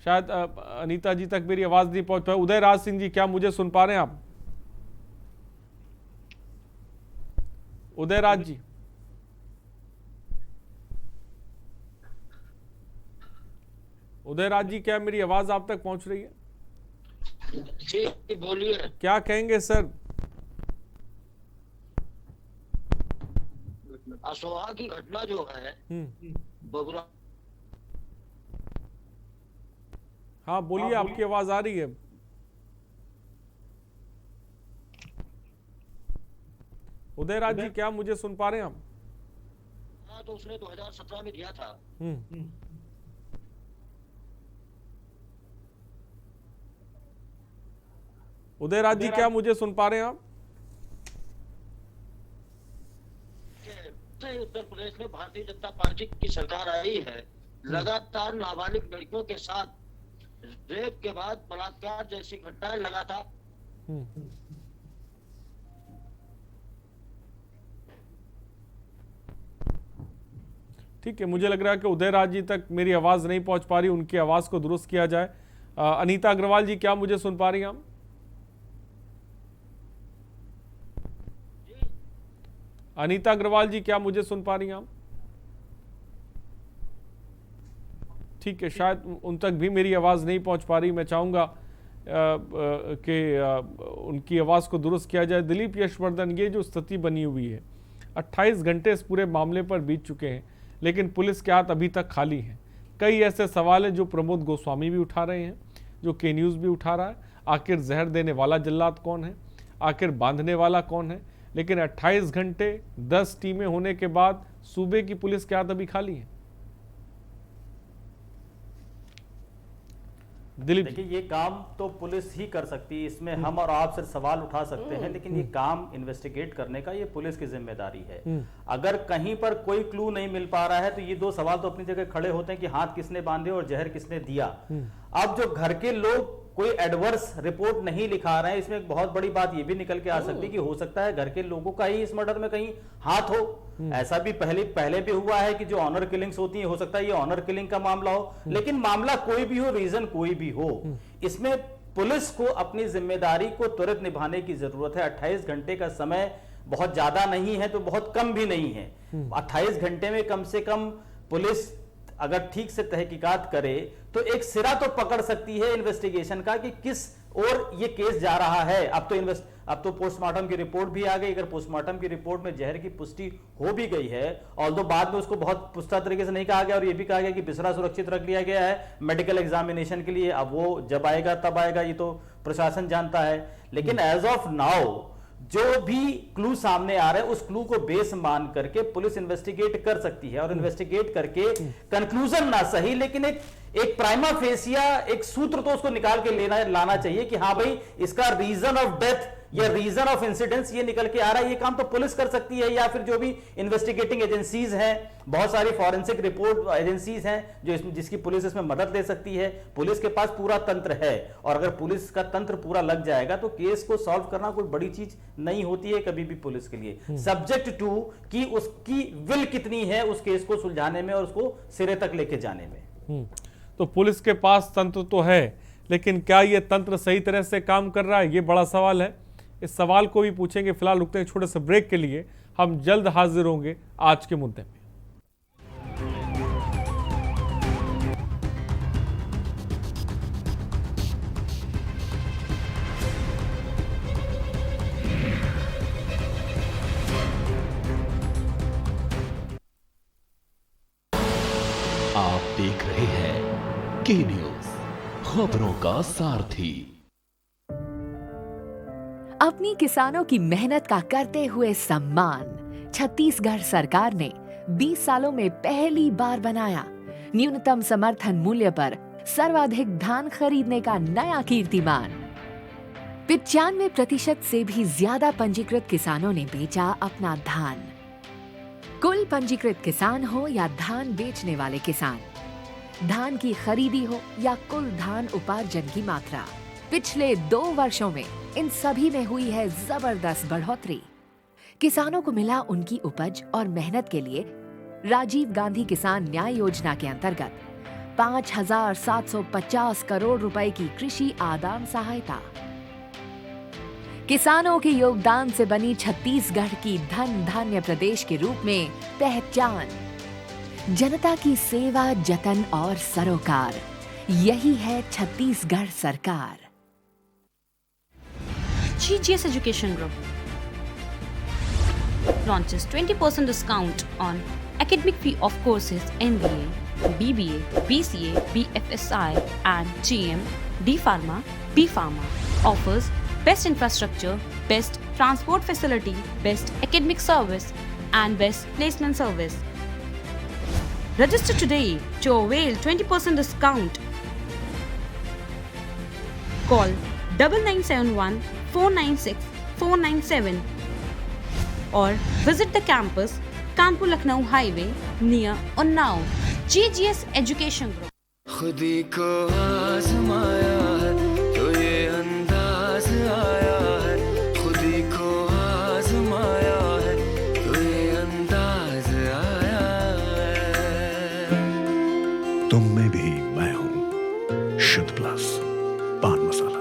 Speaker 2: शायद अनीता जी तक मेरी आवाज नहीं पहुंच पाई। उदय राज सिंह जी, क्या मुझे सुन पा रहे हैं आप? उदय राज जी, उदय राज जी, क्या मेरी आवाज आप तक पहुंच रही है?
Speaker 13: जी बोलिए।
Speaker 2: क्या कहेंगे सर?
Speaker 13: असोहा की घटना जो है बगुरा।
Speaker 2: हाँ बोलिए, आपकी आवाज आ रही है। उदय राज जी, क्या मुझे सुन पा रहे हैं आप?
Speaker 13: हाँ, तो उसने 2017 में दिया था।
Speaker 2: उदय राज जी, क्या मुझे सुन पा रहे हैं आप?
Speaker 13: उत्तर प्रदेश में भारतीय जनता पार्टी की सरकार आई है, लगातार नाबालिग लड़कियों के साथ रेप के बाद बलात्कार जैसी घटनाएं लगातार।
Speaker 2: ठीक है, मुझे लग रहा है कि उदय राज जी तक मेरी आवाज नहीं पहुंच पा रही, उनकी आवाज को दुरुस्त किया जाए। अनीता अग्रवाल जी, क्या मुझे सुन पा रही हैं आप? अनीता अग्रवाल जी, क्या मुझे सुन पा रही हैं आप? ठीक है, शायद उन तक भी मेरी आवाज़ नहीं पहुंच पा रही। मैं चाहूँगा कि उनकी आवाज़ को दुरुस्त किया जाए। दिलीप यशवर्धन, ये जो स्थिति बनी हुई है, 28 घंटे इस पूरे मामले पर बीत चुके हैं, लेकिन पुलिस के हाथ अभी तक खाली हैं। कई ऐसे सवाल हैं जो प्रमोद गोस्वामी भी उठा रहे हैं, जो के न्यूज़ भी उठा रहा है। आखिर जहर देने वाला जल्लाद कौन है, आखिर बांधने वाला कौन है? लेकिन 28 घंटे 10 टीमें होने के बाद सूबे की पुलिस के हाथ अभी खाली है। दिलीप,
Speaker 9: देखिए, ये काम तो पुलिस ही कर सकती है, इसमें हम और आप सिर्फ सवाल उठा सकते हैं, लेकिन ये काम इन्वेस्टिगेट करने का ये पुलिस की जिम्मेदारी है। अगर कहीं पर कोई क्लू नहीं मिल पा रहा है तो ये 2 सवाल तो अपनी जगह खड़े होते हैं कि हाथ किसने बांधे और जहर किसने दिया। अब जो घर के लोग कोई एडवर्स रिपोर्ट नहीं लिखा रहे हैं, इसमें एक बहुत बड़ी बात ये भी निकल के आ सकती है कि हो सकता है घर के लोगों का ही इस मर्डर में कहीं हाथ हो। ऐसा भी पहले भी हुआ है कि जो ऑनर किलिंग्स होती है, हो सकता है ये ऑनर किलिंग का मामला हो। लेकिन मामला कोई भी हो, रीजन कोई भी हो, इसमें पुलिस को अपनी जिम्मेदारी को त्वरित निभाने की जरूरत है। 28 घंटे का समय बहुत ज्यादा नहीं है तो बहुत कम भी नहीं है। 28 घंटे में कम से कम पुलिस अगर ठीक से तहकीकात करे तो एक सिरा तो पकड़ सकती है इन्वेस्टिगेशन का कि किस और ये केस जा रहा है। अब तो पोस्टमार्टम की रिपोर्ट भी आ गई। अगर पोस्टमार्टम की रिपोर्ट में जहर की पुष्टि हो भी गई है, ऑल्दो बाद में उसको बहुत पुख्ता तरीके से नहीं कहा गया और ये भी कहा गया कि बिस्तरा सुरक्षित रख लिया गया है मेडिकल एग्जामिनेशन के लिए। अब वो जब आएगा तब आएगा, ये तो प्रशासन जानता है। लेकिन एज ऑफ नाउ जो भी क्लू सामने आ रहे हैं उस क्लू को बेस मान करके पुलिस इन्वेस्टिगेट कर सकती है और इन्वेस्टिगेट करके कंक्लूजन ना सही लेकिन एक एक प्राइमा फेसिया एक सूत्र तो उसको निकाल के लाना चाहिए कि हाँ भाई इसका रीजन ऑफ डेथ या रीजन ऑफ इंसिडेंस ये निकल के आ रहा है। ये काम तो पुलिस कर सकती है या फिर जो भी इन्वेस्टिगेटिंग एजेंसीज हैं, बहुत सारी फॉरेंसिक रिपोर्ट एजेंसीज हैं जिसकी पुलिस इसमें मदद ले सकती है। पुलिस के पास पूरा तंत्र है और अगर पुलिस का तंत्र पूरा लग जाएगा तो केस को सॉल्व करना कोई बड़ी चीज नहीं होती है कभी भी पुलिस के लिए, सब्जेक्ट टू कि उसकी विल कितनी है उस केस को सुलझाने में और उसको सिरे तक लेके जाने में।
Speaker 2: तो पुलिस के पास तंत्र तो है, लेकिन क्या ये तंत्र सही तरह से काम कर रहा है, ये बड़ा सवाल है। इस सवाल को भी पूछेंगे। फिलहाल रुकते हैं छोटे से ब्रेक के लिए, हम जल्द हाजिर होंगे आज के मुद्दे में।
Speaker 14: आप देख रहे हैं के न्यूज, खबरों का सारथी।
Speaker 15: अपनी किसानों की मेहनत का करते हुए सम्मान छत्तीसगढ़ सरकार ने 20 सालों में पहली बार बनाया। न्यूनतम समर्थन मूल्य पर सर्वाधिक धान खरीदने का नया कीर्तिमान। 95% से भी ज्यादा पंजीकृत किसानों ने बेचा अपना धान। कुल पंजीकृत किसान हो या धान बेचने वाले किसान, धान की खरीदी हो या कुल धान उपार्जन की मात्रा, पिछले 2 वर्षों में इन सभी में हुई है जबरदस्त बढ़ोतरी। किसानों को मिला उनकी उपज और मेहनत के लिए राजीव गांधी किसान न्याय योजना के अंतर्गत 5,750 करोड़ रुपए की कृषि आदान सहायता। किसानों के योगदान से बनी छत्तीसगढ़ की धन धान्य प्रदेश के रूप में पहचान। जनता की सेवा, जतन और सरोकार, यही है छत्तीसगढ़ सरकार।
Speaker 16: GGS Education Group launches 20% discount on academic fee of courses MBA, BBA, BCA, BFSI and GM, D Pharma, B Pharma. Offers best infrastructure, best transport facility, best academic service and best placement service. Register today to avail 20% discount. Call 9971 496 497 or visit the campus Kanpur Lucknow Highway near Unnao. GGS Education Group.
Speaker 17: खुदी को आजमाया है तो ये अंदाज आया है, खुदी को आजमाया है तो ये अंदाज आया है।
Speaker 18: तुम में भी मैं हूं, शुद्ध प्लस पान मसाला।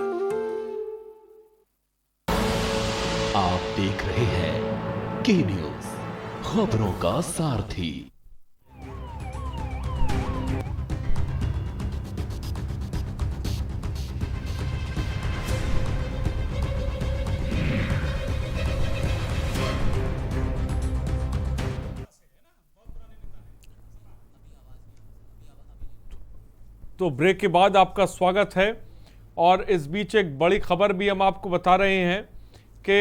Speaker 14: आप देख रहे हैं के न्यूज, खबरों का सारथी।
Speaker 2: तो ब्रेक के बाद आपका स्वागत है। और इस बीच एक बड़ी खबर भी हम आपको बता रहे हैं कि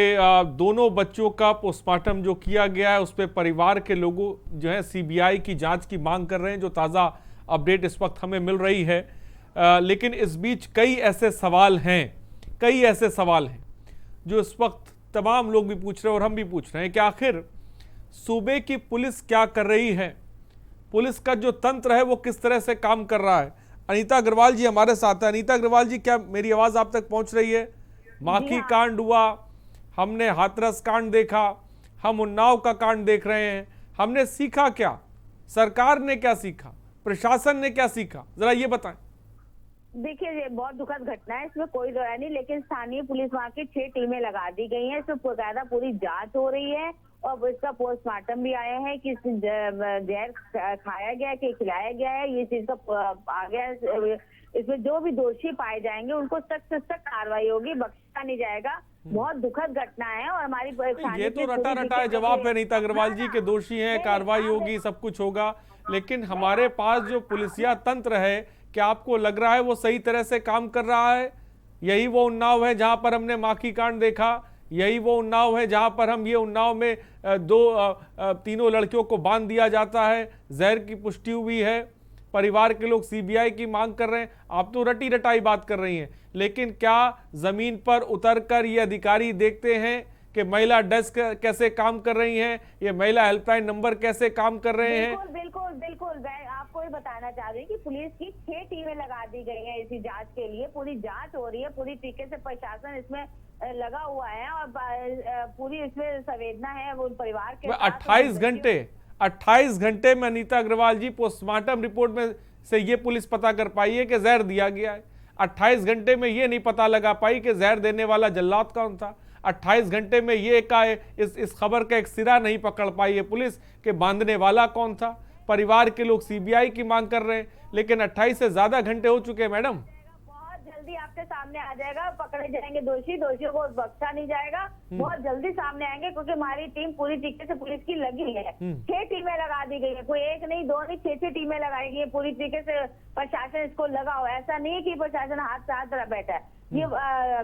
Speaker 2: दोनों बच्चों का पोस्टमार्टम जो किया गया है उस पर परिवार के लोगों जो है सीबीआई की जांच की मांग कर रहे हैं, जो ताज़ा अपडेट इस वक्त हमें मिल रही है। लेकिन इस बीच कई ऐसे सवाल हैं जो इस वक्त तमाम लोग भी पूछ रहे हैं और हम भी पूछ रहे हैं कि आखिर सूबे की पुलिस क्या कर रही है, पुलिस का जो तंत्र है वो किस तरह से काम कर रहा है। अनीता अग्रवाल जी हमारे साथ है। अनीता अग्रवाल जी, क्या मेरी आवाज़ आप तक पहुंच रही है? माखी कांड हुआ, हमने हाथरस कांड देखा, हम उन्नाव का कांड देख रहे हैं। हमने सीखा क्या? सरकार ने क्या सीखा? प्रशासन ने क्या सीखा? जरा ये बताएं।
Speaker 19: देखिए, ये बहुत दुखद घटना है, इसमें कोई दो नहीं, लेकिन स्थानीय पुलिस वहाँ की 6 टीमें लगा दी गई हैं। इसमें बकायदा पूरी जांच हो रही है और इसका पोस्टमार्टम भी आया है कि जहर खाया गया कि खिलाया गया है, ये चीज का आ गया। इसमें जो भी दोषी पाए जाएंगे उनको सख्त से सख्त कार्रवाई होगी, बख्शा नहीं जाएगा। बहुत दुखद घटना है और हमारी
Speaker 2: ये तो रटा है जवाब है अनीता अग्रवाल जी के दोषी हैं, कार्रवाई होगी, सब कुछ होगा। लेकिन हमारे पास जो पुलिसिया तंत्र है, क्या आपको लग रहा है वो सही तरह से काम कर रहा है? यही वो उन्नाव है जहां पर हमने माखी कांड देखा, यही वो उन्नाव है जहां पर हम ये उन्नाव में तीनों लड़कियों को बांध दिया जाता है, जहर की पुष्टि हुई है। परिवार के लोग सीबीआई की मांग कर रहे हैं, आप तो रटी रटाई बात कर रही हैं, लेकिन क्या जमीन पर उतरकर ये अधिकारी देखते हैं कि महिला डेस्क कैसे काम कर रही हैं, ये महिला हेल्पलाइन नंबर कैसे काम कर रहे हैं?
Speaker 19: बिल्कुल बिल्कुल मैं आपको ये बताना चाह रही हूँ कि पुलिस की 6 टीमें लगा दी गई हैं इसी जांच के लिए। पूरी जांच हो रही है, पूरी तरीके से प्रशासन इसमें लगा हुआ है और पूरी इसमें संवेदना है वो परिवार के।
Speaker 2: 28 घंटे में अनीता अग्रवाल जी पोस्टमार्टम रिपोर्ट में से ये पुलिस पता कर पाई है कि जहर दिया गया है। 28 घंटे में ये नहीं पता लगा पाई कि जहर देने वाला जल्लाद कौन था। 28 घंटे में ये इस खबर का एक सिरा नहीं पकड़ पाई है पुलिस कि बांधने वाला कौन था। परिवार के लोग सीबीआई की मांग कर रहे हैं, लेकिन 28 से ज्यादा घंटे हो चुके हैं मैडम।
Speaker 19: बहुत जल्दी आपके सामने आ जाएगा, पकड़े जाएंगे दोषियों को बख्शा नहीं जाएगा, बहुत जल्दी सामने आएंगे क्योंकि हमारी टीम पूरी तरीके से पुलिस की लगी है। 6 टीमें लगा दी गई है, कोई एक नहीं, 2 नहीं, 6 टीमें लगाई गई है। पूरी तरीके से प्रशासन इसको लगा हुआ है, ऐसा नहीं है कि प्रशासन हाथ से हाथ बैठा है। ये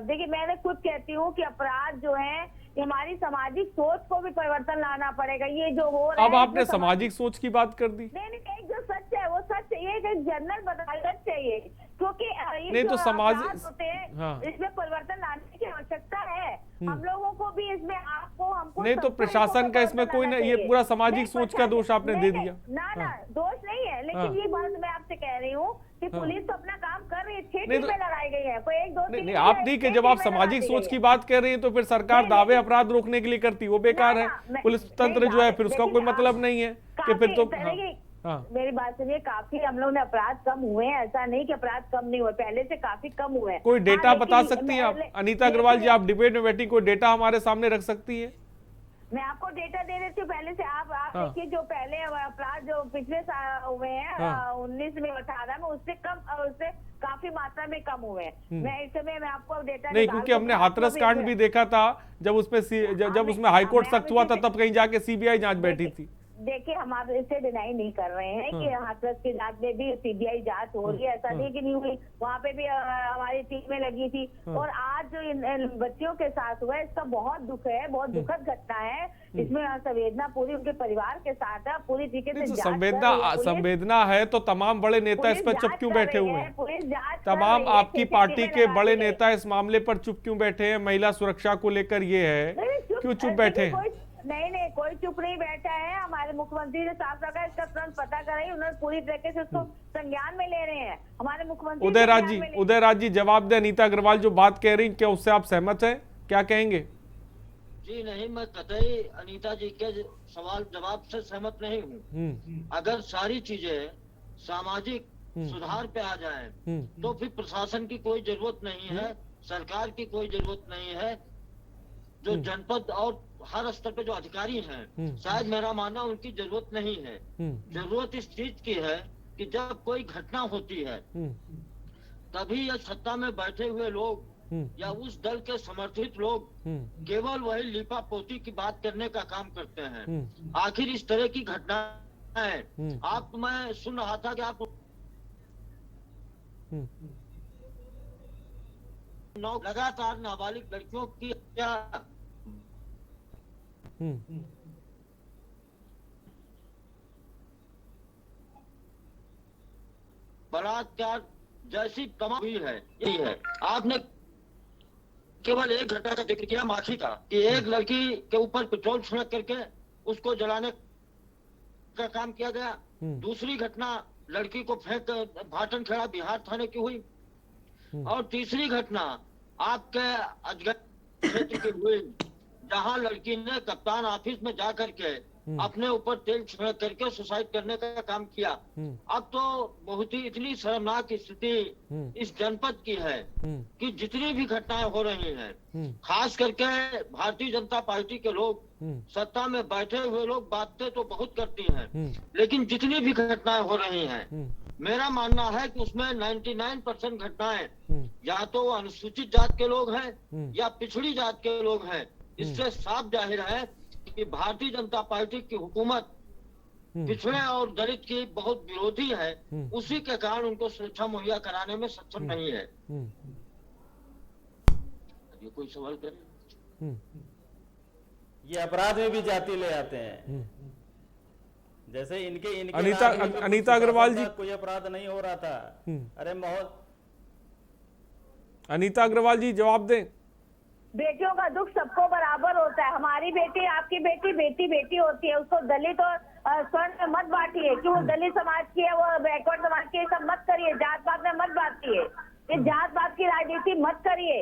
Speaker 19: देखिए मैं खुद कहती हूँ कि अपराध जो है हमारी सामाजिक सोच को भी परिवर्तन लाना पड़ेगा। ये जो हो रहा है,
Speaker 2: अब आपने सामाजिक सोच की बात कर दी।
Speaker 19: नहीं, एक जो सच है वो सच है, ये जनरल बताना चाहिए क्योंकि
Speaker 2: नहीं तो समाज
Speaker 19: होते हैं हाँ। इसमें परिवर्तन लाने की आवश्यकता है। हम लोगों को भी इसमें हमको
Speaker 2: नहीं तो प्रशासन का इसमें कोई नहीं, ये पूरा सामाजिक सोच का दोष आपने दे दिया।
Speaker 19: ना दोष नहीं है, लेकिन ये बात मैं आपसे कह रही हूँ कि पुलिस तो अपना काम कर रही है। 6 टीमें लगाई गई है, कोई 1 2
Speaker 2: नहीं आप ठीक है, जब आप सामाजिक सोच की बात कर रही हैं तो फिर सरकार दावे अपराध रोकने के लिए करती है, वो बेकार है। पुलिस तंत्र जो है फिर उसका कोई मतलब नहीं है कि फिर तो
Speaker 19: मेरी बात सुनिए, काफी हम लोग ने अपराध कम हुए हैं, ऐसा नहीं कि अपराध कम नहीं हुए, पहले से काफी कम हुए हैं।
Speaker 2: कोई डेटा बता सकती हैं आप अनीता अग्रवाल जी, आप डिबेट में बैठी, कोई डेटा हमारे सामने रख सकती है?
Speaker 19: मैं आपको डेटा दे देती हूँ पहले से। आप देखिए जो पहले अपराध जो पिछले साल हुए हैं 19 में 18 में उससे काफी मात्रा में कम हुए हैं। मैं इस समय मैं आपको डेटा
Speaker 2: नहीं, क्योंकि हमने हाथरस कांड भी देखा था जब उसमें हाईकोर्ट सख्त हुआ था, तब कहीं जाके सीबीआई जांच बैठी थी।
Speaker 19: देखिए हम आप इसे डिनाई नहीं कर रहे हैं कि हाथरस की जांच में भी सीबीआई जांच हो रही है, ऐसा नहीं कि नहीं हुई, वहाँ पे भी हमारी टीमें लगी थी। और आज जो इन बच्चियों के साथ हुआ है इसका बहुत दुख है, बहुत दुखद घटना है। इसमें संवेदना पूरी उनके परिवार के साथ है, पूरी तरीके से
Speaker 2: संवेदना है तो तमाम बड़े नेता इस पर चुप क्यों बैठे हुए हैं? तमाम आपकी पार्टी के बड़े नेता इस मामले पर चुप क्यों बैठे हैं? महिला सुरक्षा को लेकर ये है, क्यों चुप बैठे हैं?
Speaker 19: नहीं कोई चुप नहीं बैठा है। हमारे मुख्यमंत्री ने साफ रखा, इसका तुरंत पता कराई, उन्होंने पूरी तरीके से उसको संज्ञान में ले रहे हैं हमारे मुख्यमंत्री।
Speaker 2: उदयराज जी जवाब दे, अनीता अग्रवाल जो बात कह रही, क्या उससे आप सहमत हैं? क्या कहेंगे?
Speaker 13: जी नहीं, मैं कतई अनीता जी के सवाल जवाब से सहमत नहीं हूँ। अगर सारी चीजें सामाजिक सुधार पे आ जाए तो फिर प्रशासन की कोई जरूरत नहीं है, सरकार की कोई जरूरत नहीं है। जो जनपद और हर स्तर पे जो अधिकारी हैं, शायद मेरा मानना उनकी जरूरत नहीं है। जरूरत इस चीज की है कि जब कोई घटना होती है तभी ये सत्ता में बैठे हुए लोग या उस दल के समर्थित लोग केवल वही लिपा पोती की बात करने का काम करते हैं। आखिर इस तरह की घटनाएं आप, मैं सुन रहा था कि आप लगातार नाबालिग लड़कियों की हत्या बलात्कार जैसी तमाम हुई है। यही है, आपने केवल एक घटना का जिक्र किया माखी का, कि एक लड़की के ऊपर पेट्रोल छिड़क करके उसको जलाने का काम किया गया। दूसरी घटना लड़की को फेंक भाटन खेड़ा बिहार थाने की हुई। और तीसरी घटना आपके अजगर क्षेत्र की हुई, जहां लड़की ने कप्तान ऑफिस में जाकर के अपने ऊपर तेल छिड़क करके सुसाइड करने का काम किया। अब तो बहुत ही इतनी शर्मनाक स्थिति इस जनपद की है कि जितनी भी घटनाएं हो रही हैं, खास करके भारतीय जनता पार्टी के लोग, सत्ता में बैठे हुए लोग बातें तो बहुत करती हैं, लेकिन जितनी भी घटनाएं हो रही हैं, मेरा मानना है कि उसमें 99% घटनाएं या तो अनुसूचित जात के लोग हैं या पिछड़ी जात के लोग हैं। इससे साफ जाहिर है कि भारतीय जनता पार्टी की हुकूमत पिछड़े और दलित की बहुत विरोधी है, उसी के कारण उनको सुरक्षा मुहैया कराने में सक्षम नहीं है। ये कोई सवाल करे?
Speaker 9: ये अपराध में भी जाति ले आते हैं। जैसे इनके
Speaker 2: अनीता अग्रवाल जी,
Speaker 9: कोई अपराध नहीं हो रहा था। अरे
Speaker 2: अनीता अग्रवाल जी जवाब दें।
Speaker 19: बेटियों का दुख सबको बराबर होता है। हमारी बेटी, आपकी बेटी, बेटी बेटी होती है। उसको दलित और स्वर्ण में मत बांटिए कि वो दलित समाज की है, वो बैकवर्ड समाज की है, सब मत करिए। जात पात में मत बांटिए, ये जात पात की राजनीति मत करिए।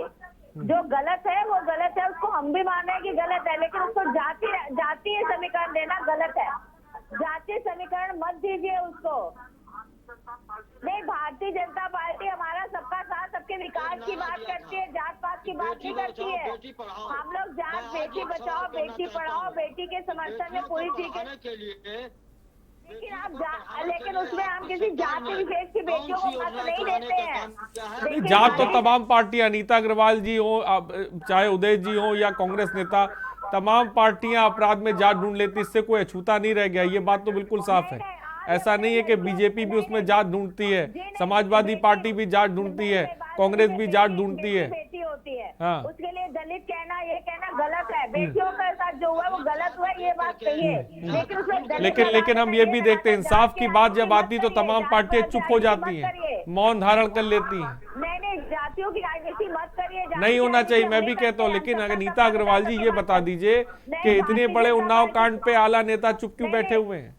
Speaker 19: जो गलत है वो गलत है, उसको हम भी मान रहे हैं कि गलत है, लेकिन उसको जातीय समीकरण देना गलत है। जातीय समीकरण मत दीजिए उसको। नहीं, भारतीय जनता पार्टी हमारा सबका साथ, सबके विकास की बात करती है, जात पात की बात नहीं करती है। हम लोग जात, बेटी बचाओ बेटी पढ़ाओ, बेटी के समर्थन में पूरी चीज के लिए, लेकिन उसमें हम किसी जाति विशेष की बेटियों को मत नहीं देते हैं।
Speaker 2: जात तो तमाम पार्टी, अनीता अग्रवाल जी हो, चाहे उदय जी हो या कांग्रेस नेता, तमाम पार्टियां अपराध में जात ढूंढ लेती, इससे कोई अछूता नहीं रह गया। ये बात तो बिल्कुल साफ है। ऐसा नहीं है कि बीजेपी भी उसमें जात ढूंढती है, समाजवादी पार्टी भी जात ढूंढती है, कांग्रेस भी जात ढूंढती है।
Speaker 19: बेटी होती है,
Speaker 2: हाँ।
Speaker 19: उसके लिए दलित कहना, ये कहना गलत है। बेटियों के साथ जो हुआ वो गलत हुआ, ये बात सही है।
Speaker 2: लेकिन हम ये भी देखते हैं, इंसाफ की बात जब आती तो तमाम पार्टियां चुप हो जाती हैं, मौन धारण कर लेती हैं।
Speaker 19: नहीं, जातियों की राजनीति मत करिए,
Speaker 2: नहीं होना चाहिए, मैं भी कहता हूँ। लेकिन अनीता अग्रवाल जी ये बता दीजिए कि इतने बड़े उन्नाव कांड पे आला नेता चुप क्यों बैठे हुए हैं?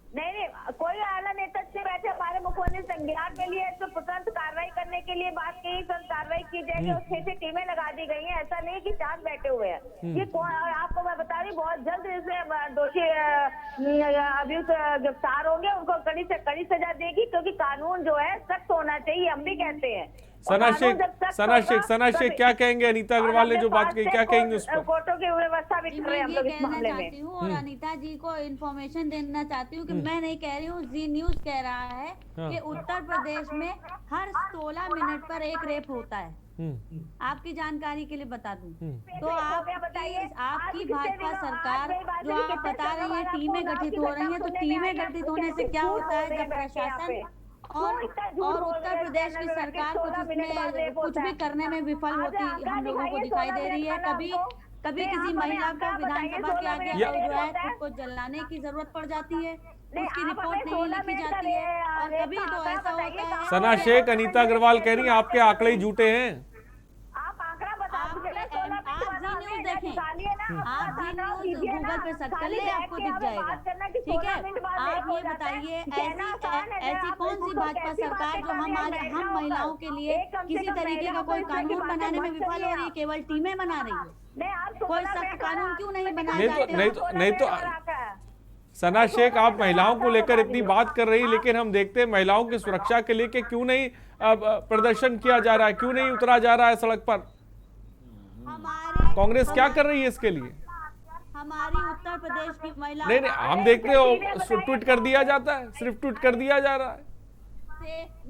Speaker 19: नहीं, कोई आला नेता से बैठे, हमारे मुख्यमंत्री संज्ञान में लिए तो तुरंत कार्रवाई करने के लिए बात की, तुरंत कार्रवाई की जाएगी। और 6 टीमें लगा दी गई हैं। ऐसा नहीं कि 4 बैठे हुए हैं। ये कौन, आपको मैं बता रही, बहुत जल्द इसमें दोषी अभियुक्त गिरफ्तार होंगे, उनको कड़ी से कड़ी सजा देगी, क्योंकि कानून जो है सख्त होना चाहिए, हम भी कहते हैं।
Speaker 2: सना शेख क्या कहेंगे? अनीता अग्रवाल ने जो बात कही, क्या कहेंगे उस पर?
Speaker 19: कोर्टों की व्यवस्था भी कर रहे हैं हम लोग इस मामले में।
Speaker 11: चाहती हूँ और अनीता जी को इन्फॉर्मेशन देना चाहती हूँ कि मैं नहीं कह रही हूँ, जी न्यूज कह रहा है कि उत्तर प्रदेश में हर 16 मिनट पर एक रेप होता है। आपकी जानकारी के लिए बता दूं तो आपकी भाजपा सरकार जो आप बता रही है टीमें गठित हो रही हैं, तो टीमें गठित होने से क्या होता है, जब प्रशासन और उत्तर प्रदेश की सरकार कुछ भी करने में विफल होती हम लोगों को दिखाई दे रही है। कभी किसी महिला को विधानसभा के आगे जो है खुद को जलाने की जरूरत पड़ जाती है, उसकी रिपोर्ट नहीं लिखी जाती है, और कभी तो ऐसा होता है।
Speaker 2: सना शेख, अनीता अग्रवाल कह रही है आपके आंकड़े झूठे हैं।
Speaker 11: आप जी न्यूज गूगल पे सर्च कर ले, आपको दिख जाएगा। ठीक है, आप ये बताइए ऐसी कौन सी भाजपा सरकार जो हम महिलाओं के लिए किसी तरीके का कोई कानून बनाने में विफल हो रही है, केवल टीमें बना रही है? कोई सख्त कानून क्यों नहीं बनाया?
Speaker 2: नहीं तो सना शेख, आप महिलाओं को लेकर इतनी बात कर रही, लेकिन हम देखते हैं महिलाओं की सुरक्षा के लिए क्यों नहीं प्रदर्शन किया जा रहा है, क्यों नहीं उतरा जा रहा है सड़क पर? कांग्रेस क्या कर रही है इसके लिए?
Speaker 11: हमारी उत्तर प्रदेश की महिला
Speaker 2: नहीं, हम देखते हो ट्वीट कर दिया जाता है, सिर्फ ट्वीट कर दिया जा रहा है।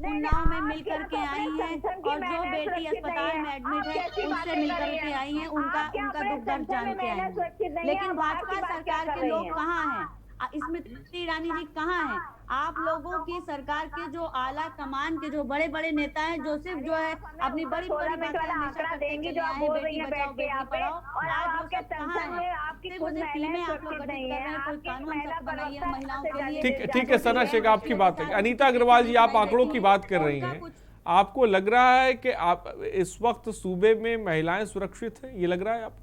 Speaker 11: उन्नाव में मिल करके आई हैं, और जो बेटी अस्पताल में एडमिट है उससे मिल करके आई हैं, उनका दुख दर्द जान के आई हैं। लेकिन भाजपा सरकार के लोग कहाँ हैं? स्मृति ईरानी जी कहाँ हैं? आप लोगों की सरकार के जो आला कमान के जो बड़े बड़े नेता हैं, जो सिर्फ जो है अपनी बड़ी बड़ी बातें हमेशा करते चले आए हैं, बेटी बचाओ बेटी पढ़ाओ, आज वो सब कहाँ है? सिर्फ टीमें आप लोग गठित कर रहे हैं, कोई कानून सख्त बनाइए महिलाओं के लिए।
Speaker 2: ठीक है सना शेख, आपकी बात है। अनीता अग्रवाल जी, आप आंकड़ों की बात कर रही हैं, आपको लग रहा है कि आप इस वक्त सूबे में महिलाएं सुरक्षित हैं? ये लग रहा है आपको?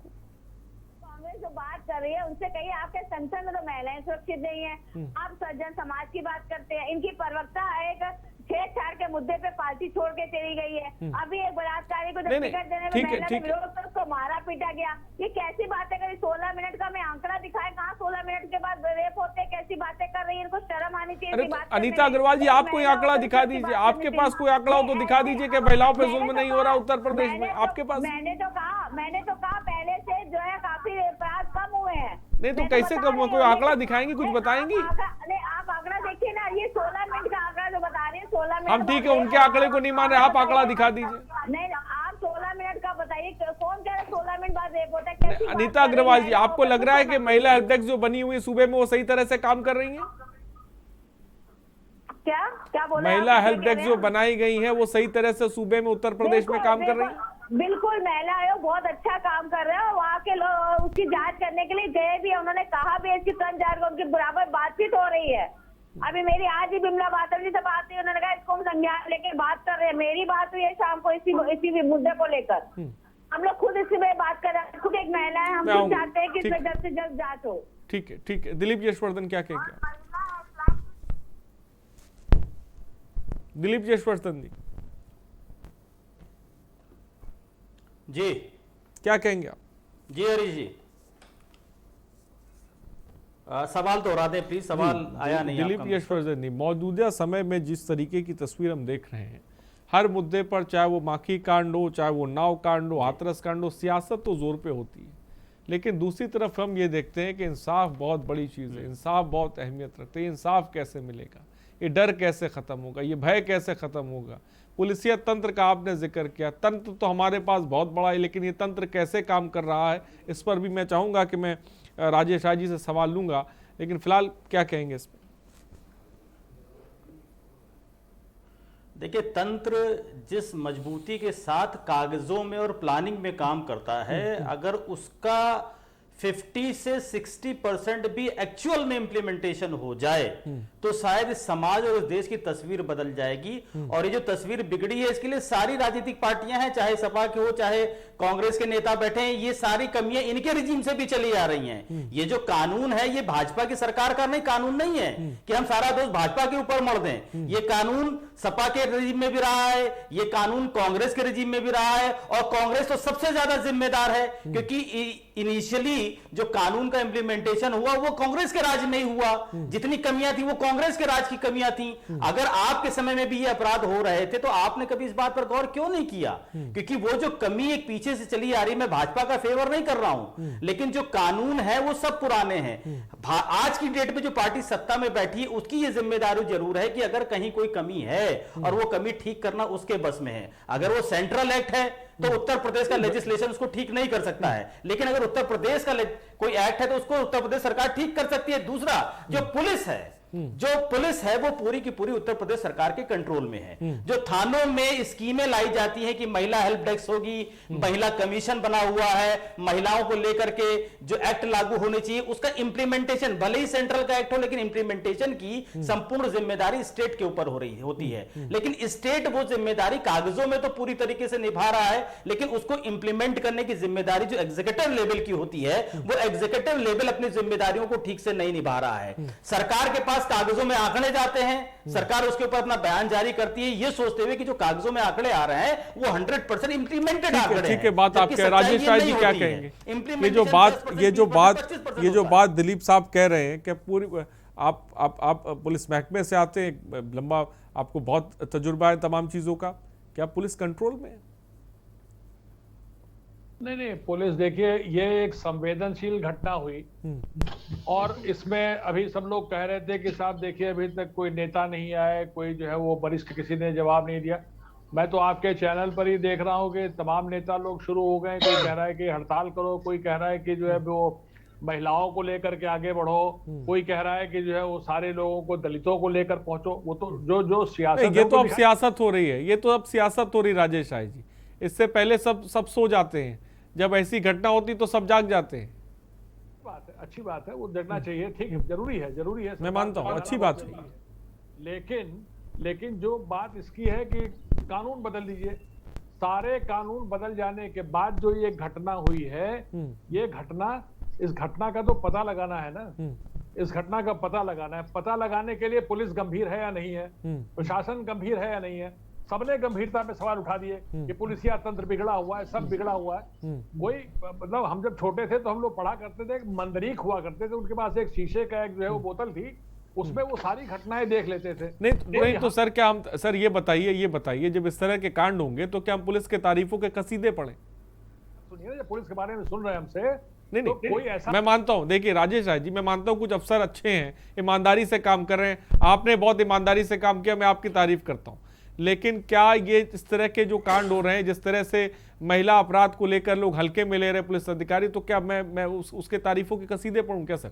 Speaker 19: जो बात कर रही है उनसे कहिए, आपके संसद में तो महिलाएं सुरक्षित नहीं है। आप सज्जन समाज की बात करते हैं, इनकी प्रवक्ता एक छेड़छाड़ के मुद्दे पे पार्टी छोड़ के चली गई है। अभी एक बलात्कारी को टिकट देने में महिला ने विरोध कर उसको मारा पीटा गया। ये कैसी बातें करी? 16 मिनट का मैं आंकड़ा दिखाए, कहाँ 16 मिनट के बाद रेप होते? कैसी बातें कर रही है? इनको शर्म आनी चाहिए।
Speaker 2: अनीता अग्रवाल जी, आप कोई आंकड़ा दिखा दीजिए, आपके पास कोई आंकड़ा हो तो दिखा दीजिए कि महिलाओं पे जुल्म नहीं हो रहा उत्तर प्रदेश में। आपके पास?
Speaker 19: मैंने तो कहा पहले से जो है काफी अपराध कम हुए हैं।
Speaker 2: नहीं तो कैसे कम हुआ? कोई आंकड़ा दिखाएंगी, कुछ बताएंगी?
Speaker 19: आप आंकड़ा देखिए ना, ये 16 मिनट का आंकड़ा जो बता रहे हैं, 16 मिनट।
Speaker 2: हम ठीक है, उनके आंकड़े को नहीं मान रहे, आप आंकड़ा दिखा दीजिए।
Speaker 19: नहीं, आप 16 मिनट का बताइए, कौन कह रहा है 16 मिनट बाद रेप होता है?
Speaker 2: अनीता अग्रवाल जी, आपको लग रहा है कि महिला अध्यक्ष जो बनी हुई सूबे में वो सही तरह से काम कर रही है?
Speaker 19: क्या बोला?
Speaker 2: महिला हेल्थ डेस्क जो बनाई गई है वो सही तरह से सूबे में उत्तर प्रदेश में काम कर रही है?
Speaker 19: बिल्कुल, महिला आयोग बहुत अच्छा काम कर रहा है और वहाँ के लोग उसकी जांच करने के लिए गए भी है, उन्होंने कहा भी है इसकी तुरंत जांच, उनकी बराबर बातचीत हो रही है। अभी मेरी आज ही बिमला बातल जी से बात हुई, उन्होंने कहा इसको हम संज्ञान लेके बात कर रहे हैं। मेरी बात हुई है शाम को इसी मुद्दे को लेकर। हम लोग खुद इसी में बात कर रहे हैं, खुद एक महिला है, हम लोग चाहते हैं कि इसमें जल्द से जल्द जांच हो।
Speaker 2: ठीक है, ठीक है। दिलीप यशवर्धन क्या कहेंगे? दिलीप यशवर्धन
Speaker 9: जी
Speaker 2: क्या कहेंगे आप?
Speaker 9: जी हरीश जी, सवाल दोहरा दें प्लीज, सवाल आया नहीं।
Speaker 2: दिलीप यशवर्धन जी, मौजूदा समय में जिस तरीके की तस्वीर हम देख रहे हैं, हर मुद्दे पर, चाहे वो माखी कांड हो, चाहे वो नाव कांड हो, हाथरस कांड हो, सियासत तो जोर पे होती है, लेकिन दूसरी तरफ हम ये देखते हैं कि इंसाफ बहुत बड़ी चीज़ है, इंसाफ बहुत अहमियत रखते हैं। इंसाफ कैसे मिलेगा, ये डर कैसे ख़त्म होगा, ये भय कैसे ख़त्म होगा? पुलिसिया तंत्र का आपने जिक्र किया, तंत्र तो हमारे पास बहुत बड़ा है, लेकिन ये तंत्र कैसे काम कर रहा है, इस पर भी मैं चाहूँगा कि मैं राजेश राय जी से सवाल लूँगा, लेकिन फिलहाल क्या कहेंगे इस पर?
Speaker 9: देखिए, तंत्र जिस मजबूती के साथ कागजों में और प्लानिंग में काम करता है, अगर उसका 50 से 60% भी एक्चुअल में इंप्लीमेंटेशन हो जाए तो शायद इस समाज और इस देश की तस्वीर बदल जाएगी। और ये जो तस्वीर बिगड़ी है, इसके लिए सारी राजनीतिक पार्टियां हैं, चाहे सपा की हो, चाहे कांग्रेस के नेता बैठे हैं, ये सारी कमियां इनके रिजीम से भी चली आ रही हैं। ये जो कानून है, ये भाजपा की सरकार का नहीं कानून नहीं है कि हम सारा दोष भाजपा के ऊपर मर दें। ये कानून सपा के रिजीम में भी रहा है, ये कानून कांग्रेस के रिजीम में भी रहा है, और कांग्रेस तो सबसे ज्यादा जिम्मेदार है, क्योंकि इनिशियली जो कानून का इंप्लीमेंटेशन हुआ वो कांग्रेस के राज में ही हुआ। जितनी कमियां थी वो कांग्रेस के राज की कमियां थी। अगर आपके समय में भी ये अपराध हो रहे थे तो आपने कभी इस बात पर गौर क्यों नहीं किया? क्योंकि वो जो कमी एक पीछे से चली आ रही, मैं भाजपा का फेवर नहीं कर रहा हूं, लेकिन जो कानून है वो सब पुराने हैं। आज की डेट में जो पार्टी सत्ता में बैठी है उसकी ये जिम्मेदारी जरूर है कि अगर कहीं कोई कमी है और वो कमी ठीक करना उसके बस में है। अगर वो सेंट्रल एक्ट है तो उत्तर प्रदेश का लेजिस्लेशन उसको ठीक नहीं कर सकता है, लेकिन अगर उत्तर प्रदेश का कोई एक्ट है तो उसको उत्तर प्रदेश सरकार ठीक कर सकती है। दूसरा, जो पुलिस है वो पूरी की पूरी उत्तर प्रदेश सरकार के कंट्रोल में है। जो थानों में स्कीमें लाई जाती हैं कि महिला हेल्प डेस्क होगी, महिला कमीशन बना हुआ है, महिलाओं को लेकर के जो एक्ट लागू होने चाहिए उसका इंप्लीमेंटेशन, भले ही सेंट्रल का एक्ट हो, लेकिन इंप्लीमेंटेशन की संपूर्ण जिम्मेदारी स्टेट के ऊपर होती है। लेकिन स्टेट वो जिम्मेदारी कागजों में तो पूरी तरीके से निभा रहा है, लेकिन उसको इंप्लीमेंट करने की जिम्मेदारी जो एग्जीक्यूटिव लेवल की होती है, वो एग्जीक्यूटिव लेवल अपनी जिम्मेदारियों को ठीक से नहीं निभा रहा है। सरकार के पास कागजों में आंकड़े जाते हैं, सरकार उसके ऊपर अपना बयान जारी करती है, ये सोचते हुए कि जो कागजों में आंकड़े आ रहे हैं वो 100% इंप्लीमेंटेड आंकड़े हैं।
Speaker 2: ठीक है, बात आपके राजेश राय जी क्या कहेंगे? ये जो बात दिलीप साहब कह रहे हैं कि पूरी आप पुलिस महकमे से आते हैं, लंबा आपको बहुत तजुर्बा है तमाम चीजों का, क्या पुलिस कंट्रोल में है?
Speaker 10: नहीं, पुलिस देखिए, ये एक संवेदनशील घटना हुई और इसमें अभी सब लोग कह रहे थे कि साहब देखिए अभी तक कोई नेता नहीं आए, कोई जो है वो वरिष्ठ किसी ने जवाब नहीं दिया। मैं तो आपके चैनल पर ही देख रहा हूँ कि तमाम नेता लोग शुरू हो गए, कोई कह रहा है कि हड़ताल करो, कोई कह रहा है कि जो है वो महिलाओं को लेकर के आगे बढ़ो, कोई कह रहा है कि जो है वो सारे लोगों को, दलितों को लेकर पहुंचो। वो तो जो सियासत,
Speaker 2: ये तो अब सियासत हो रही है, ये तो अब सियासत हो रही राजेश राय जी। इससे पहले सब सो जाते हैं, जब ऐसी घटना होती तो सब जाग जाते हैं।
Speaker 10: अच्छी बात है, वो जगना चाहिए, ठीक है, जरूरी है,
Speaker 2: मैं मानता हूँ, अच्छी बात है।
Speaker 10: लेकिन जो बात इसकी है कि कानून बदल दीजिए। सारे कानून बदल जाने के बाद जो ये घटना हुई है, इस घटना का तो पता लगाना है ना, इस घटना का पता लगाना है। पता लगाने के लिए पुलिस गंभीर है या नहीं है, प्रशासन गंभीर है या नहीं है। सबने गंभीरता पे सवाल उठा दिए कि पुलिसिया तंत्र बिगड़ा हुआ है, सब बिगड़ा हुआ है। कोई मतलब हम जब छोटे थे तो हम लोग पढ़ा करते थे, मंदरीक हुआ करते थे, उनके पास एक शीशे का एक जो है वो बोतल थी, उसमें वो सारी घटनाएं देख लेते थे।
Speaker 2: नहीं तो सर, क्या हम सर ये बताइए जब इस तरह के कांड होंगे तो क्या हम पुलिस के तारीफों के कसीदे पढ़ें?
Speaker 10: सुनिए, जब पुलिस के बारे में सुन रहे हैं हमसे,
Speaker 2: नहीं
Speaker 10: तो कोई ऐसा,
Speaker 2: मैं मानता हूं, देखिए राजेश राय जी, मैं मानता हूं कुछ अफसर अच्छे हैं, ईमानदारी से काम कर रहे हैं, आपने बहुत ईमानदारी से काम किया, मैं आपकी तारीफ करता हूं। लेकिन क्या ये इस तरह के जो कांड हो रहे हैं, जिस तरह से महिला अपराध को लेकर लोग हल्के में ले रहे पुलिस अधिकारी, तो क्या मैं उसके तारीफों के कसीदे पढ़ूं क्या सर?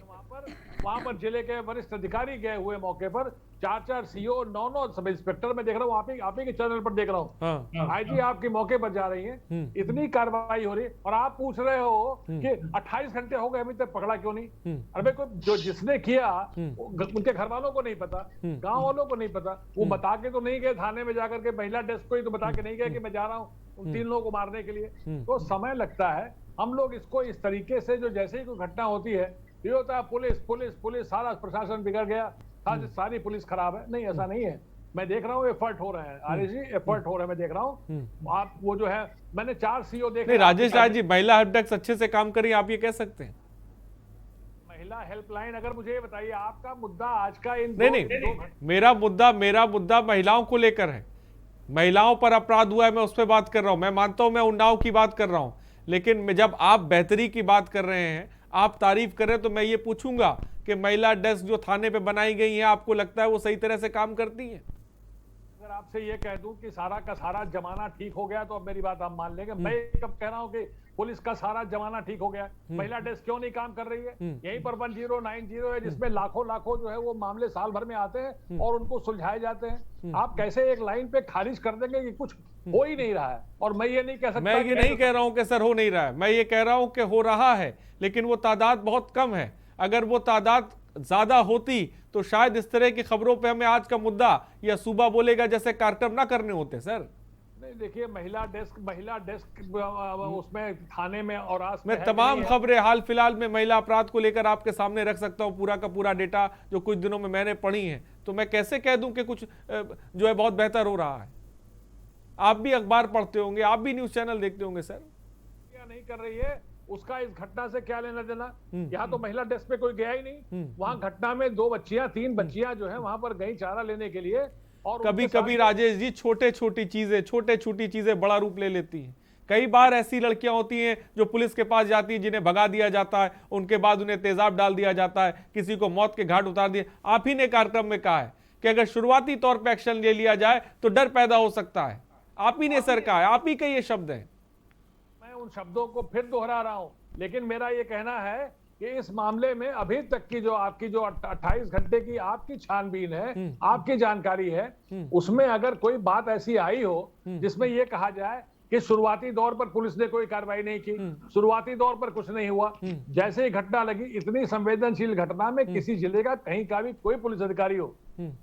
Speaker 10: वहां पर जिले के वरिष्ठ अधिकारी गए हुए मौके पर, 4 सीओ 9 सब इंस्पेक्टर मैं देख रहा हूँ, आप ही के चैनल पर देख रहा हूँ। आईजी आपके मौके पर जा रही है, इतनी कार्रवाई हो रही है और आप पूछ रहे हो कि 28 घंटे हो गए अभी तक पकड़ा क्यों नहीं। अरे को जो जिसने किया उनके घर वालों को नहीं पता, गांव वालों को नहीं पता, वो बता के तो नहीं गए थाने में जाकर के, महिला डेस्क को ही तो बता के नहीं गए कि मैं जा रहा हूँ उन 3 लोगों को मारने के लिए। तो समय लगता है। हम लोग इसको इस तरीके से, जो जैसे ही कोई घटना होती है ये होता है पुलिस पुलिस पुलिस, सारा प्रशासन बिगड़ गया, सारी पुलिस खराब है। नहीं, ऐसा नहीं है। मैं देख रहा हूँ एफर्ट हो रहे हैं, आर्य जी एफर्ट हो रहे हैं, मैं देख रहा हूँ। आप वो जो है, मैंने 4 सीओ देखे।
Speaker 2: नहीं राजेश राज जी, महिला हेल्प डेस्क अच्छे से काम करी, आप ये कह सकते हैं?
Speaker 10: महिला हेल्पलाइन, अगर मुझे ये बताइए आपका मुद्दा आज का इन
Speaker 2: नहीं, मेरा मुद्दा महिलाओं को लेकर है। महिलाओं पर अपराध हुआ है, मैं उस पर बात कर रहा हूं। मैं मानता हूं मैं उन्नाव की बात कर रहा हूं, लेकिन जब आप बेहतरी की बात कर रहे हैं, आप तारीफ कर रहे हैं, तो मैं ये पूछूंगा कि महिला डेस्क जो थाने पे बनाई गई है, आपको लगता है वो सही तरह से काम करती है?
Speaker 10: अगर आपसे ये कह दूं कि सारा का सारा जमाना ठीक हो गया तो अब मेरी बात आप मान लेंगे। मैं कब कह रहा हूं कि पुलिस का सारा जमाना ठीक हो गया, महिला डेस्क क्यों नहीं काम कर रही है? यहीं पर 1090 है, जिसमें लाखों जो है वो मामले साल भर में आते हैं और उनको सुलझाए जाते हैं। आप कैसे एक लाइन पे खारिज कर देंगे कि कुछ हो ही नहीं रहा है? और मैं ये नहीं कह सकता,
Speaker 2: मैं ये नहीं कह रहा हूं कि सर हो नहीं रहा है, मैं ये कह रहा हूं कि हो रहा है, लेकिन वो तादाद बहुत कम है। अगर वो तादाद ज्यादा होती तो शायद इस तरह की खबरों पे हमें आज का मुद्दा या सूबा बोलेगा जैसे कार्यक्रम ना करने होते। सर
Speaker 10: नहीं, देखिए महिला डेस्क उसमें थाने में और
Speaker 2: मैं तमाम खबरें हाल फिलहाल में महिला अपराध को लेकर आपके सामने रख सकता हूं, पूरा का पूरा डेटा जो कुछ दिनों में मैंने पढ़ी है। तो मैं कैसे कह दूं कि कुछ जो है बहुत बेहतर हो रहा है? आप भी अखबार पढ़ते होंगे, आप भी न्यूज चैनल देखते होंगे। सर
Speaker 10: क्या नहीं कर रही है, उसका इस घटना से क्या लेना देना? यहाँ तो महिला डेस्क पे कोई गया ही नहीं। वहां घटना में 2 बच्चियां 3 बच्चियां जो है वहां पर गई चारा लेने के लिए। और
Speaker 2: कभी कभी राजेश जी छोटे छोटी चीजें बड़ा रूप ले लेती हैं। कई बार ऐसी लड़कियां होती हैं जो पुलिस के पास जाती हैं, जिन्हें भगा दिया जाता है, उनके बाद उन्हें तेजाब डाल दिया जाता है, किसी को मौत के घाट उतार दिया। आप ही ने कार्यक्रम में कहा है कि अगर शुरुआती तौर पर एक्शन ले लिया जाए तो डर पैदा हो सकता है। आप ही ने सर कहा है, आप ही के ये शब्द हैं।
Speaker 10: मैं उन शब्दों को फिर दोहरा रहा हूं, लेकिन मेरा ये कहना है कि इस मामले में अभी तक की जो आपकी जो 28 घंटे की आपकी छानबीन है, आपकी जानकारी है, उसमें अगर कोई बात ऐसी आई हो जिसमें यह कहा जाए कि शुरुआती दौर पर पुलिस ने कोई कार्रवाई नहीं की, शुरुआती दौर पर कुछ नहीं हुआ, जैसे ही घटना लगी, इतनी संवेदनशील घटना में किसी जिले का कहीं का भी कोई पुलिस अधिकारी हो,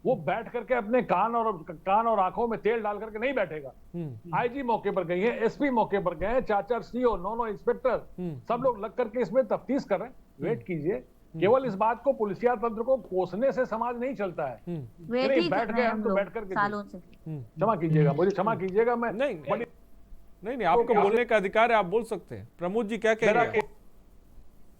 Speaker 10: वो बैठ करके अपने कान और आंखों में तेल डाल करके नहीं बैठेगा। आईजी मौके पर गई है, एसपी मौके पर गए हैं, 4 सीओ 9 इंस्पेक्टर, सब लोग लग करके इसमें तफ्तीश कर रहे हैं। वेट कीजिए, केवल इस बात को पुलिसिया तंत्र को कोसने से समाज नहीं चलता है। बैठ गए हम तो बैठ करके, क्षमा कीजिएगा, मुझे क्षमा कीजिएगा, मैं
Speaker 2: नहीं, आपको बोलने का अधिकार है, आप बोल सकते हैं। प्रमोद जी क्या कह रहे हैं?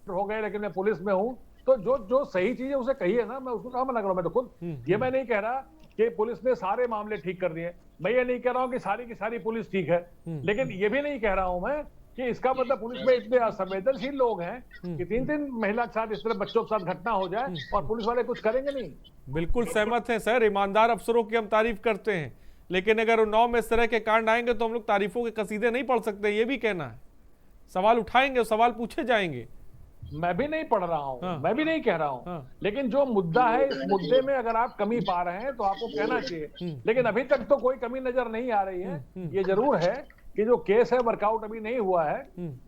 Speaker 10: हो गए, लेकिन मैं पुलिस में हूँ, तो जो सही चीज है उसे कहिए ना, मैं उसको कहाँ मना कर रहा हूँ? मैं तो खुद ये मैं नहीं कह रहा कि पुलिस ने सारे मामले ठीक कर दिए, मैं ये नहीं कह रहा हूँ कि सारी की सारी पुलिस ठीक है, लेकिन ये भी नहीं कह रहा हूँ मैं कि इसका मतलब पुलिस में इतने असंवेदनशील लोग हैं कि 3 महिला के साथ इस तरह बच्चों के साथ घटना हो जाए और पुलिस वाले कुछ करेंगे नहीं।
Speaker 2: बिल्कुल सहमत है सर, ईमानदार अफसरों की हम तारीफ करते हैं, लेकिन अगर उन्नाव में इस तरह के कांड आएंगे तो हम लोग तारीफों के कसीदे नहीं पढ़ सकते। ये भी कहना है, सवाल उठाएंगे, सवाल पूछे जाएंगे।
Speaker 10: मैं भी नहीं पढ़ रहा हूँ, मैं भी नहीं कह रहा हूँ, लेकिन जो मुद्दा है, इस मुद्दे में अगर आप कमी पा रहे हैं तो आपको कहना चाहिए, लेकिन अभी तक तो कोई कमी नजर नहीं आ रही है। ये जरूर है कि जो केस है वर्कआउट अभी नहीं हुआ है,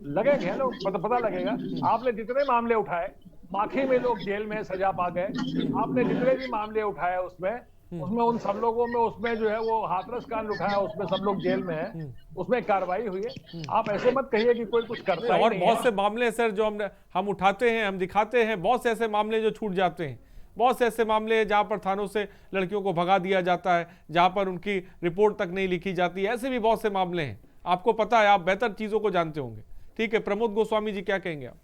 Speaker 10: लगेंगे लोग, पता लगेगा। आपने जितने मामले उठाए, माखी में लोग जेल में सजा पा गए, आपने जितने भी मामले उठाए उसमें उन सब लोगों में, उसमें जो है वो हाथरस कांड उठाया, उसमें सब लोग जेल में है, उसमें कार्रवाई हुई है। आप ऐसे मत कहिए कि कोई कुछ करता है।
Speaker 2: और बहुत से मामले सर जो हम उठाते हैं, हम दिखाते हैं, बहुत से ऐसे मामले जो छूट जाते हैं, बहुत से ऐसे मामले हैं जहां पर थानों से लड़कियों को भगा दिया जाता है, जहां पर उनकी रिपोर्ट तक नहीं लिखी जाती है। ऐसे भी बहुत से मामले हैं, आपको पता है, आप बेहतर चीजों को जानते होंगे। ठीक है, प्रमोद गोस्वामी जी क्या कहेंगे आप?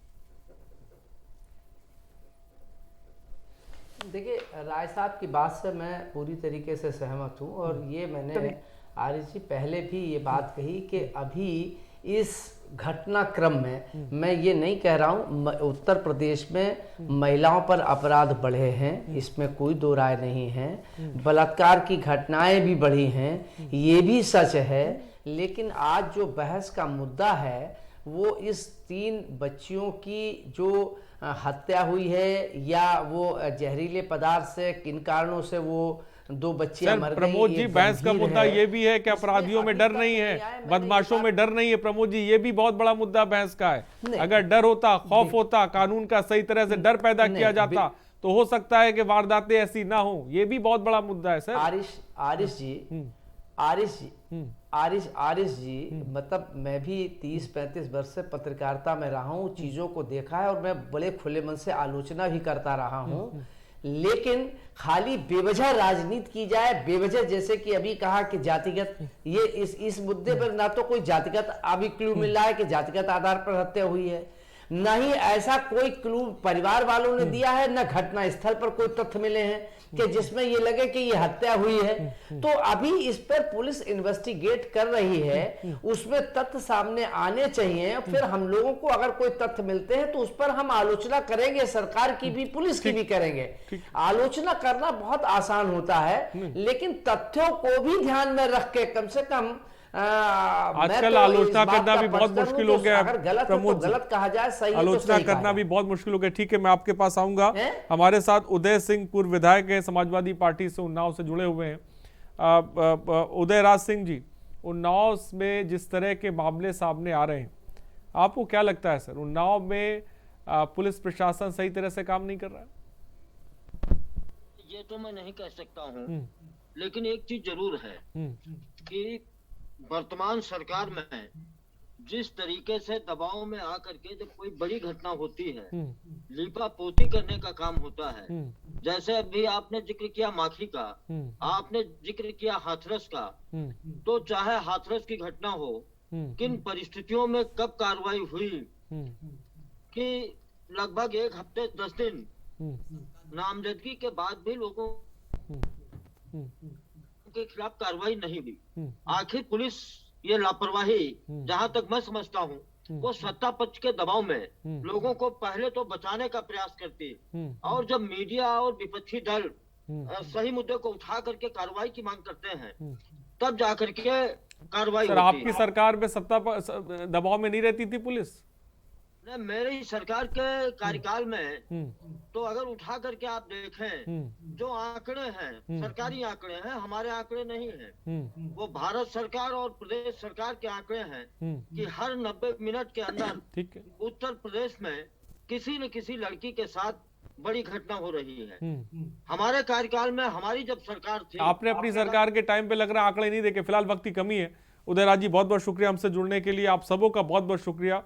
Speaker 12: देखिए, राय साहब की बात से मैं पूरी तरीके से सहमत हूँ, और ये मैंने आरिफ जी पहले भी ये बात कही कि अभी इस घटनाक्रम में मैं ये नहीं कह रहा हूँ उत्तर प्रदेश में महिलाओं पर अपराध बढ़े हैं, इसमें कोई दो राय नहीं है, बलात्कार की घटनाएं भी बढ़ी हैं, ये भी सच है, लेकिन आज जो बहस का मुद्दा है वो इस 3 बच्चियों की जो हत्या हुई है या वो जहरीले पदार्थ से किन कारणों से वो 2 बच्चियां मर गई।
Speaker 2: प्रमोद जी, बहस का मुद्दा ये भी है कि अपराधियों में डर नहीं है, बदमाशों में डर नहीं है। प्रमोद जी, ये भी बहुत बड़ा मुद्दा बहस का है। अगर डर होता, खौफ होता, कानून का सही तरह से डर पैदा किया जाता तो हो सकता है कि वारदातें ऐसी ना हो। ये भी बहुत बड़ा मुद्दा है सर।
Speaker 12: आरिश जी, मतलब मैं भी 30-35 वर्ष से पत्रकारिता में रहा हूँ, चीजों को देखा है और मैं बड़े खुले मन से आलोचना भी करता रहा हूँ। लेकिन खाली बेवजह राजनीति की जाए, बेवजह जैसे कि अभी कहा कि जातिगत, ये इस मुद्दे पर ना तो कोई जातिगत अभी क्लू मिल रहा है कि जातिगत आधार पर हत्या हुई है, न ही ऐसा कोई क्लू परिवार वालों ने दिया है, न घटना स्थल पर कोई तथ्य मिले हैं कि जिसमें ये लगे कि ये हत्या हुई है। तो अभी इस पर पुलिस इन्वेस्टिगेट कर रही है, उसमें तथ्य सामने आने चाहिए। फिर हम लोगों को अगर कोई तथ्य मिलते हैं तो उस पर हम आलोचना करेंगे, सरकार की भी, पुलिस की भी करेंगे। आलोचना करना बहुत आसान होता है, लेकिन तथ्यों को भी ध्यान में रख के कम से कम
Speaker 2: आजकल आलोचना करना भी बहुत मुश्किल हो गया है।
Speaker 12: गलत कहा जाए, सही
Speaker 2: आलोचना करना भी बहुत मुश्किल हो गया। ठीक है, मैं आपके पास आऊंगा। हमारे साथ उदय सिंह, पूर्व विधायक है, समाजवादी पार्टी से उन्नाव से जुड़े हुए हैं। उदय राज सिंह जी, उन्नाव में जिस तरह के मामले सामने आ रहे हैं, आपको क्या लगता है सर, उन्नाव में पुलिस प्रशासन सही तरह से काम नहीं कर रहा है?
Speaker 13: ये तो मैं नहीं कह सकता हूँ, लेकिन एक चीज जरूर है कि वर्तमान सरकार में जिस तरीके से दबाव में आकर के जब कोई बड़ी घटना होती है, लीपा पोती करने का काम होता है। जैसे अभी आपने जिक्र किया माखी का, आपने जिक्र किया हाथरस का, तो चाहे हाथरस की घटना हो, किन परिस्थितियों में कब कार्रवाई हुई कि लगभग 1 हफ्ते 10 दिन नामजदगी के बाद भी लोगों के खिलाफ कार्रवाई नहीं हुई। आखिर पुलिस ये लापरवाही, जहां तक मैं समझता हूँ, वो सत्ता पक्ष के दबाव में लोगों को पहले तो बचाने का प्रयास करती, और जब मीडिया और विपक्षी दल सही मुद्दे को उठा करके कार्रवाई की मांग करते हैं, तब जाकर के कार्रवाई होती है।
Speaker 2: आपकी सरकार में सत्ता दबाव में नहीं रहती थी पुलिस?
Speaker 13: मेरी सरकार के कार्यकाल में तो अगर उठा करके आप देखें, जो आंकड़े हैं सरकारी आंकड़े हैं, हमारे आंकड़े नहीं हैं, वो भारत सरकार और प्रदेश सरकार के आंकड़े हैं कि हर 90 मिनट के अंदर उत्तर प्रदेश में किसी न किसी लड़की के साथ बड़ी घटना हो रही है। हमारे कार्यकाल में, हमारी जब सरकार थी।
Speaker 2: आपने अपनी सरकार के टाइम पे लग रहा आंकड़े नहीं देखे, फिलहाल वक्त की कमी है। उदयराज जी, बहुत बहुत शुक्रिया हमसे जुड़ने के लिए। आप सबों का बहुत बहुत शुक्रिया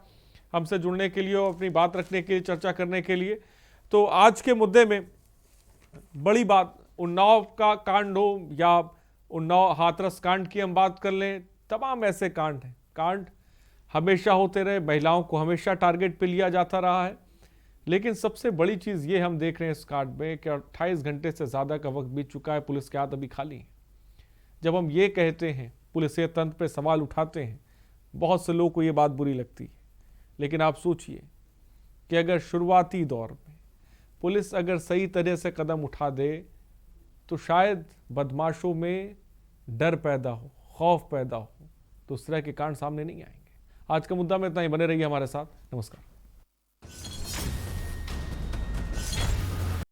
Speaker 2: हमसे जुड़ने के लिए और अपनी बात रखने के लिए, चर्चा करने के लिए। तो आज के मुद्दे में बड़ी बात उन्नाव का कांड हो या उन्नाव हाथरस कांड की हम बात कर लें, तमाम ऐसे कांड हैं। कांड हमेशा होते रहे, महिलाओं को हमेशा टारगेट पे लिया जाता रहा है, लेकिन सबसे बड़ी चीज़ ये हम देख रहे हैं इस कांड में कि 28 घंटे से ज़्यादा का वक्त बीत चुका है, पुलिस के हाथ अभी खाली है। जब हम ये कहते हैं, पुलिस के तंत्र पे सवाल उठाते हैं, बहुत से लोगों को ये बात बुरी लगती है, लेकिन आप सोचिए कि अगर शुरुआती दौर में पुलिस अगर सही तरह से कदम उठा दे तो शायद बदमाशों में डर पैदा हो, खौफ पैदा हो, तो उस तरह के कांड सामने नहीं आएंगे। आज का मुद्दा में इतना ही। बने रहिए हमारे साथ। नमस्कार।